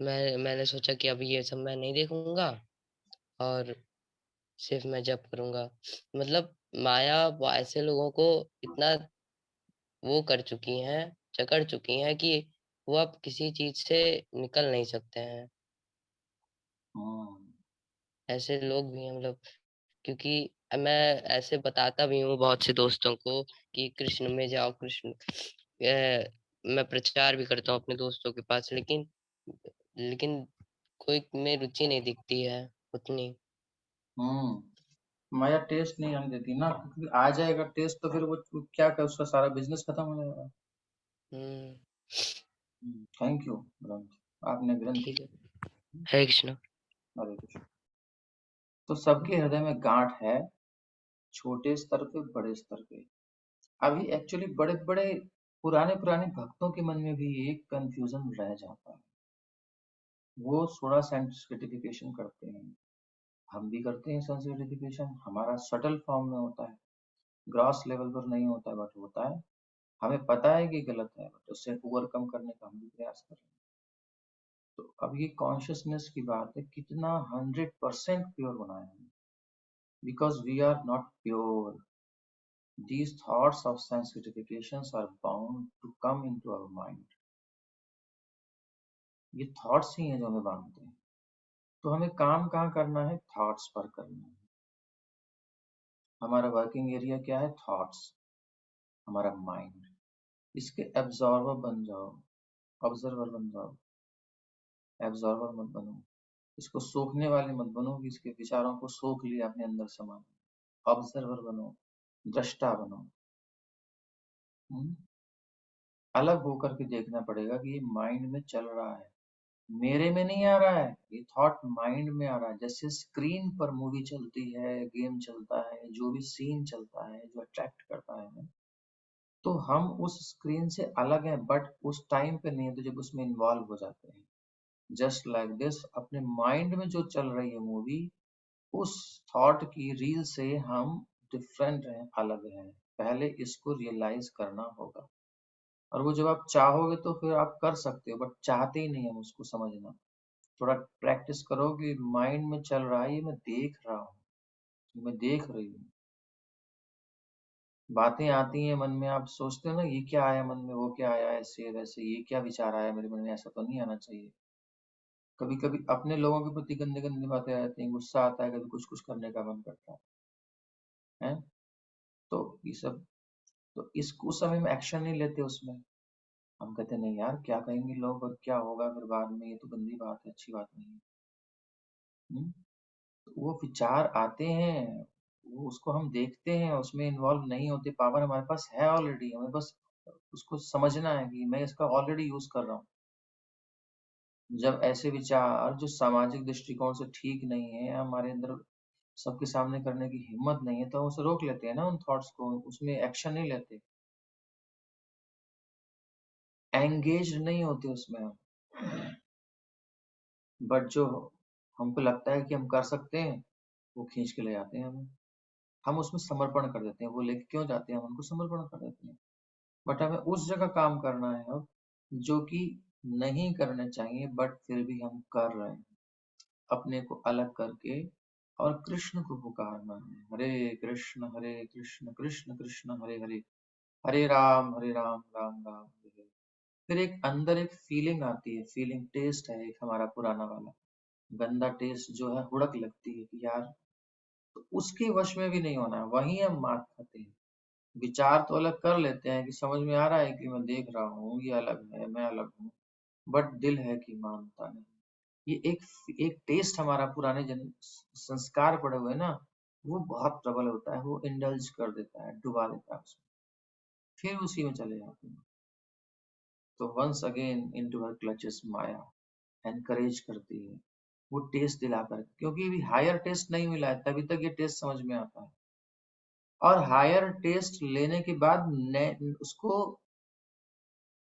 मैंने सोचा कि अभी ये सब मैं नहीं देखूंगा, और सिर्फ मैं जप करूंगा। मतलब माया वो ऐसे लोगों को इतना वो कर चुकी हैं, जकड़ चुकी हैं कि वो अब किसी चीज से निकल नहीं सकते हैं। ऐसे लोग भी हैं मतलब, क्योंकि मैं ऐसे बताता भी हूँ बहुत से दोस्तों को कि कृष्ण में जाओ, कृष्ण मैं प्रचार भी करता हूँ अपने दोस्तों के पास, लेकिन लेकिन कोई में रुचि नहीं दिखती है उतनी। माया टेस्ट नहीं आने देती ना, क्योंकि आ जाएगा टेस्ट तो फिर वो क्या कर, उसका सारा बिजनेस खत्म हो जाएगा। हम्म, थैंक यू ग्रंथ, आपने ग्रंथ। ठीक है। हरे कृष्ण। हरे कृष्ण। तो सबके हृदय में गांठ है, छोटे स्तर पे, बड़े स्तर पे। अभी एक्चुअली बड़े बड़े पुराने पुराने भक्तों के मन में भी एक कंफ्यूजन रह जाता है। वो थोड़ा सेंसिटिफिकेशन करते हैं, हम भी करते हैं सेंसिटिफिकेशन, हमारा सटल फॉर्म में होता है, ग्रॉस लेवल पर नहीं होता है, बट होता है। हमें पता है कि गलत है, बट उससे ओवरकम करने का हम भी प्रयास कर रहे हैं। तो अब ये कॉन्शियसनेस की बात है, कितना 100% प्योर बनाए हैं, because we are not pure. These thoughts of sensitifications are bound to come into our mind. ये थॉट्स ही हैं जो हमें बांधते हैं। तो हमें काम कहाँ करना है? थॉट्स पर करना है। हमारा वर्किंग एरिया क्या है? थॉट्स, हमारा माइंड। इसके एब्जॉर्वर बन जाओ, ऑब्जर्वर बन जाओ, एब्जॉर्वर मत बनो। इसको सोखने वाले मत बनो कि इसके विचारों को सोख लिया अपने अंदर समा। ऑब्जर्वर बनो, दृष्टा बनो। अलग होकर के देखना पड़ेगा कि ये माइंड में चल रहा है, मेरे में नहीं आ रहा है, ये थॉट माइंड में आ रहा है। जैसे स्क्रीन पर मूवी चलती है, गेम चलता है, जो भी सीन चलता है जो अट्रैक्ट करता है, तो हम उस स्क्रीन से अलग हैं, बट उस टाइम पे नहीं है, तो जब उसमें इन्वॉल्व हो जाते हैं। जस्ट लाइक दिस, अपने माइंड में जो चल रही है मूवी, उस थॉट की रील से हम डिफरेंट हैं, अलग हैं। पहले इसको रियलाइज करना होगा, और वो जब आप चाहोगे तो फिर आप कर सकते हो, बट चाहते ही नहीं हम उसको समझना। थोड़ा प्रैक्टिस करो कि माइंड में चल रहा है, ये मैं देख रहा हूँ, मैं देख रही हूँ। बातें आती हैं मन में, आप सोचते हो ना ये क्या आया मन में, वो क्या आया, ऐसे वैसे, ये क्या विचार आया मेरे मन में, ऐसा तो नहीं आना चाहिए। कभी कभी अपने लोगों के प्रति गंदे गंदी बातें आ जाती हैं, गुस्सा आता है, कभी कुछ कुछ करने का मन करता है। तो ये सब, तो इस उस समय में एक्शन नहीं लेते उसमें। हम कहते नहीं यार, क्या कहेंगे लोग और क्या होगा फिर बाद में, ये तो गंदी बात है, अच्छी बात नहीं है। हम्म? तो वो विचार आते हैं, वो उसको हम देखते हैं, उसमें इन्वॉल्व नहीं होते। पावर हमारे पास है ऑलरेडी, हमें बस उसको समझना है कि मैं इसका ऑलरेडी यूज कर रहा हूँ। जब ऐसे विचार जो सामाजिक दृष्टिकोण से ठीक नहीं है, हमारे अंदर सबके सामने करने की हिम्मत नहीं है, तो हम उसे रोक लेते हैं ना, उन थॉट्स को, उसमें एक्शन नहीं लेते, एंगेज नहीं होते उसमें हम। बट जो हमको लगता है कि हम कर सकते हैं, वो खींच के ले जाते हैं हमें, हम उसमें समर्पण कर देते हैं। वो लेके क्यों जाते हैं, हम उनको समर्पण कर देते हैं। बट हमें उस जगह काम करना है अब, जो कि नहीं करने चाहिए, बट फिर भी हम कर रहे हैं, अपने को अलग करके, और कृष्ण को पुकारना है। हरे कृष्ण कृष्ण कृष्ण हरे हरे, हरे राम राम राम हरे हरे। फिर एक अंदर एक फीलिंग आती है, फीलिंग टेस्ट है एक हमारा पुराना वाला गंदा टेस्ट जो है, हुड़क लगती है कि यार, तो उसके वश में भी नहीं होना है, वहीं हम मात खाते हैं। विचार तो अलग कर लेते हैं कि समझ में आ रहा है कि मैं देख रहा हूँ, ये अलग है, मैं अलग हूँ, बट दिल है कि मानता नहीं। ये एक टेस्ट हमारा पुराने जन संस्कार पड़े हुए ना, वो बहुत प्रबल होता है, वो इंडल्ज कर देता है, डुबा देता है उसमें, फिर उसी में चले जाते हैं। तो once again into her clutches Maya encourage करती है, वो टेस्ट दिलाकर, क्योंकि अभी हायर टेस्ट नहीं मिला है, तभी तक ये टेस्ट समझ में आता है। और हायर टेस्ट लेने के बाद उसको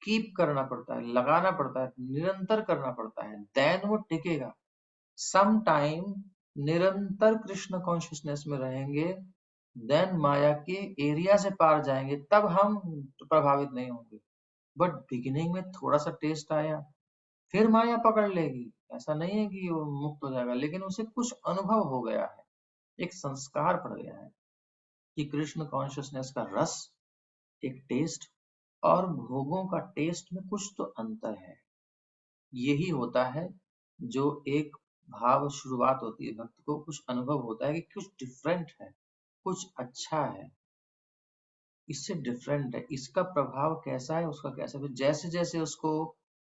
कीप करना पड़ता है, लगाना पड़ता है, निरंतर करना पड़ता है, देन वो टिकेगा। सम टाइम निरंतर कृष्ण कॉन्शियसनेस में रहेंगे, देन माया के एरिया से पार जाएंगे, तब हम प्रभावित नहीं होंगे। बट बिगिनिंग में थोड़ा सा टेस्ट आया, फिर माया पकड़ लेगी। ऐसा नहीं है कि वो मुक्त हो जाएगा, लेकिन उसे कुछ अनुभव हो गया है, एक संस्कार पड़ गया है कि कृष्ण कॉन्शियसनेस का रस, एक टेस्ट, और भोगों का टेस्ट में कुछ तो अंतर है। यही होता है जो एक भाव शुरुआत होती है, भक्त को कुछ अनुभव होता है कि कुछ डिफरेंट है, कुछ अच्छा है, इससे डिफरेंट है, इसका प्रभाव कैसा है, उसका कैसा है। जैसे जैसे उसको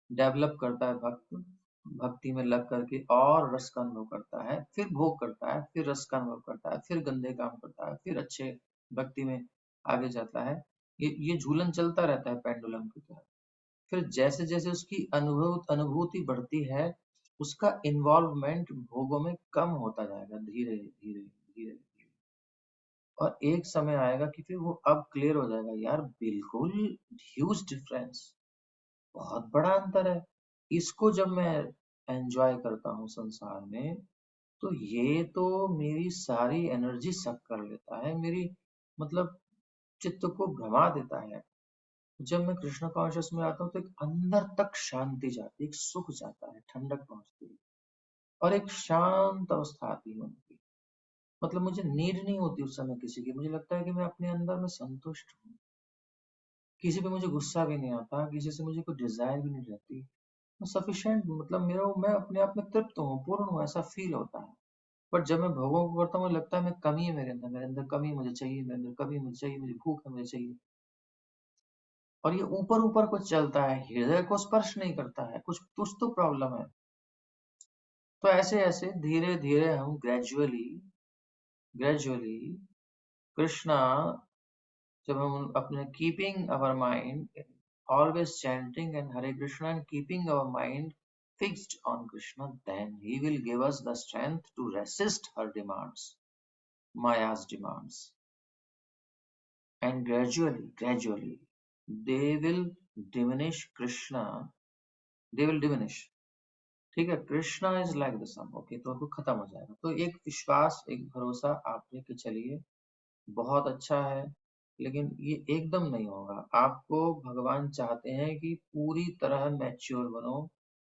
डेवलप करता है भक्त, भक्ति में लग करके और रस का अनुभव करता है, फिर भोग करता है, फिर रस का अनुभव करता है, फिर गंदे काम करता है, फिर अच्छे भक्ति में आगे जाता है। ये झूलन चलता रहता है पेंडुलम की तरह। फिर जैसे जैसे उसकी अनुभूति बढ़ती है, उसका इन्वॉल्वमेंट भोगों में कम होता जाएगा, धीरे धीरे धीरे धीरे। और एक समय आएगा कि फिर वो अब क्लियर हो जाएगा, यार बिल्कुल ह्यूज डिफरेंस, बहुत बड़ा अंतर है। इसको जब मैं एंजॉय करता हूँ संसार में, तो ये तो मेरी सारी एनर्जी सक कर लेता है, मेरी मतलब चित्त को भ्रमा देता है। जब मैं कृष्ण कॉन्शियस में आता हूँ तो एक अंदर तक शांति जाती है, एक सुख जाता है, ठंडक पहुंचती है और एक शांत अवस्था आती है उनकी। मतलब मुझे नीड नहीं होती उस समय किसी की, मुझे लगता है कि मैं अपने अंदर में संतुष्ट हूँ, किसी पे मुझे गुस्सा भी नहीं आता, किसी से मुझे कोई डिजायर भी नहीं रहती, मैं सफिशिएंट, मतलब मेरा मैं अपने आप में तृप्त हूँ, पूर्ण हूँ, ऐसा फील होता है। बट जब मैं भोगों को करता हूँ, मुझे लगता है मैं कमी है मेरे अंदर कमी है, मुझे चाहिए, मेरे अंदर कमी है, मुझे चाहिए, मुझे भूख है, मुझे चाहिए। और ये ऊपर ऊपर कुछ चलता है, हृदय को स्पर्श नहीं करता है, कुछ कुछ तो प्रॉब्लम है। तो ऐसे ऐसे धीरे धीरे हम ग्रेजुअली ग्रेजुअली कृष्णा, जब हम अपने keeping our mind always chanting and Hare Krishna and keeping our mind fixed on Krishna, then he will give us the strength to resist her demands, Maya's demands. And gradually they will diminish Krishna, they will diminish। ठीक है, Krishna is like the sun, okay, तो वो खत्म हो जाएगा। तो एक विश्वास, एक भरोसा आप लेके चलिए, बहुत अच्छा है, लेकिन ये एकदम नहीं होगा। आपको भगवान चाहते हैं कि पूरी तरह मैच्योर बनो,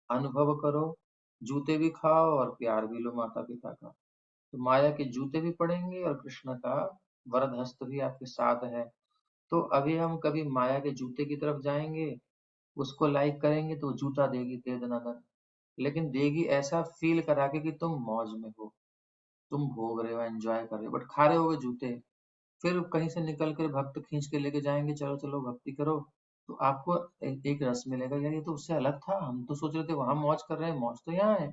अनुभव करो, जूते भी खाओ और प्यार भी लो माता पिता का। तो माया के जूते भी पड़ेंगे और कृष्ण का वरद हस्त भी आपके साथ है। तो अभी हम कभी माया के जूते की तरफ जाएंगे, उसको लाइक करेंगे तो जूता देगी दे दनादन, लेकिन देगी ऐसा फील करा के कि तुम मौज में हो, तुम भोग रहे हो, एंजॉय कर रहे हो, बट खा रहे होगे जूते। फिर कहीं से निकल कर भक्त खींच के लेके जाएंगे, चलो चलो भक्ति करो, तो आपको एक रस मिलेगा, यार ये तो उससे अलग था, हम तो सोच रहे थे वहां मौज कर रहे हैं, मौज तो यहाँ है।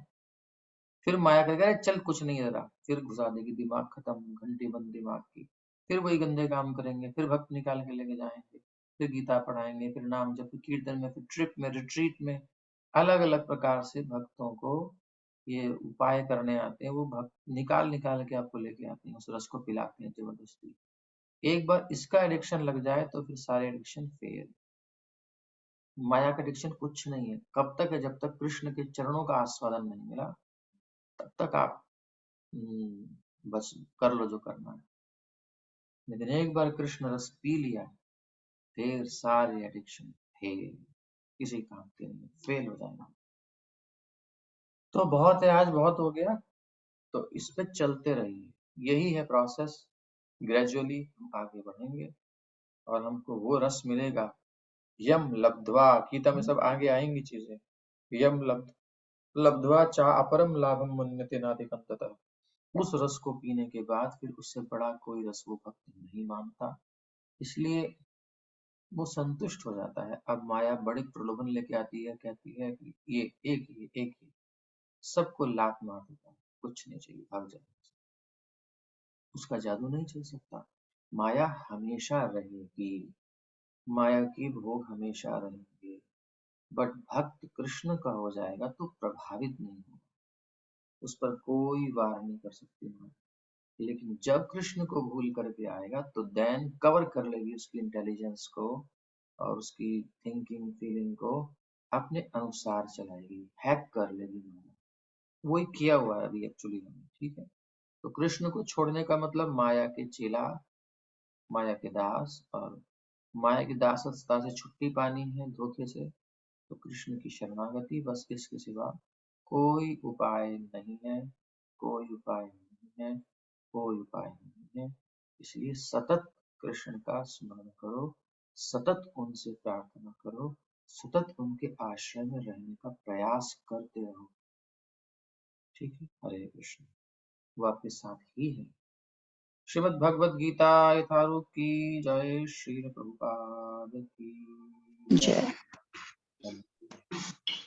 फिर माया कहेगा अरे चल कुछ नहीं रहा, फिर घुसा देगी, दिमाग खत्म, घंटी बंद दिमाग की। फिर वही गंदे काम करेंगे, फिर भक्त निकाल के लेके जाएंगे, फिर गीता पढ़ाएंगे, फिर नाम जप, कीर्तन में, फिर ट्रिप में, रिट्रीट में, अलग अलग प्रकार से भक्तों को ये उपाय करने आते हैं। वो भक्त निकाल निकाल के आपको लेके आते हैं, उस रस को पिलाते हैं जबरदस्ती। एक बार इसका एडिक्शन लग जाए तो फिर सारे एडिक्शन फेल। माया का एडिक्शन कुछ नहीं है, कब तक है, जब तक कृष्ण के चरणों का आस्वादन नहीं मिला, तब तक आप बस कर लो जो करना है। लेकिन एक बार कृष्ण रस पी लिया, फिर सारे एडिक्शन फेल, किसी काम के नहीं, फेल हो जाएगा। तो बहुत है, आज बहुत हो गया, तो इस पे चलते रहिए, यही है प्रोसेस। ग्रेजुअली हम आगे बढ़ेंगे और हमको वो रस मिलेगा, यम लब्ध्वा, गीता में सब आगे आएंगी चीजें, यम लब्ध्वा चा अपरम लाभम मन्यते नाधिकं ततः। उस रस को पीने के बाद फिर उससे बड़ा कोई रस वो भक्त नहीं मानता, इसलिए वो संतुष्ट हो जाता है। अब माया बड़ी प्रलोभन लेके आती है, कहती है कि ये एक ही सबको लात मार देता है, कुछ नहीं चाहिए, भाग जाए, उसका जादू नहीं चल सकता। माया हमेशा रहेगी, माया की भोग हमेशा रहेंगे, बट भक्त कृष्ण का हो जाएगा तो प्रभावित नहीं होगा, उस पर कोई वार नहीं कर सकती माया। लेकिन जब कृष्ण को भूल करके आएगा तो देन कवर कर लेगी उसकी इंटेलिजेंस को और उसकी थिंकिंग फीलिंग को, अपने अनुसार चलाएगी, हैक कर लेगी माया। वही किया हुआ है अभी एक्चुअली हमने, ठीक है। तो कृष्ण को छोड़ने का मतलब माया के चेला, माया के दास, और माया की दासता से छुट्टी पानी है धोखे से, तो कृष्ण की शरणागति, बस इसके सिवा कोई उपाय नहीं है, कोई उपाय नहीं है, कोई उपाय नहीं है। इसलिए सतत कृष्ण का स्मरण करो, सतत उनसे प्रार्थना करो, सतत उनके आश्रय में रहने का प्रयास करते रहो, ठीक है, हरे कृष्ण। वो आपके साथ ही है। श्रीमद् भगवद गीता यथारूप की जय, श्री प्रभुपाद की जय।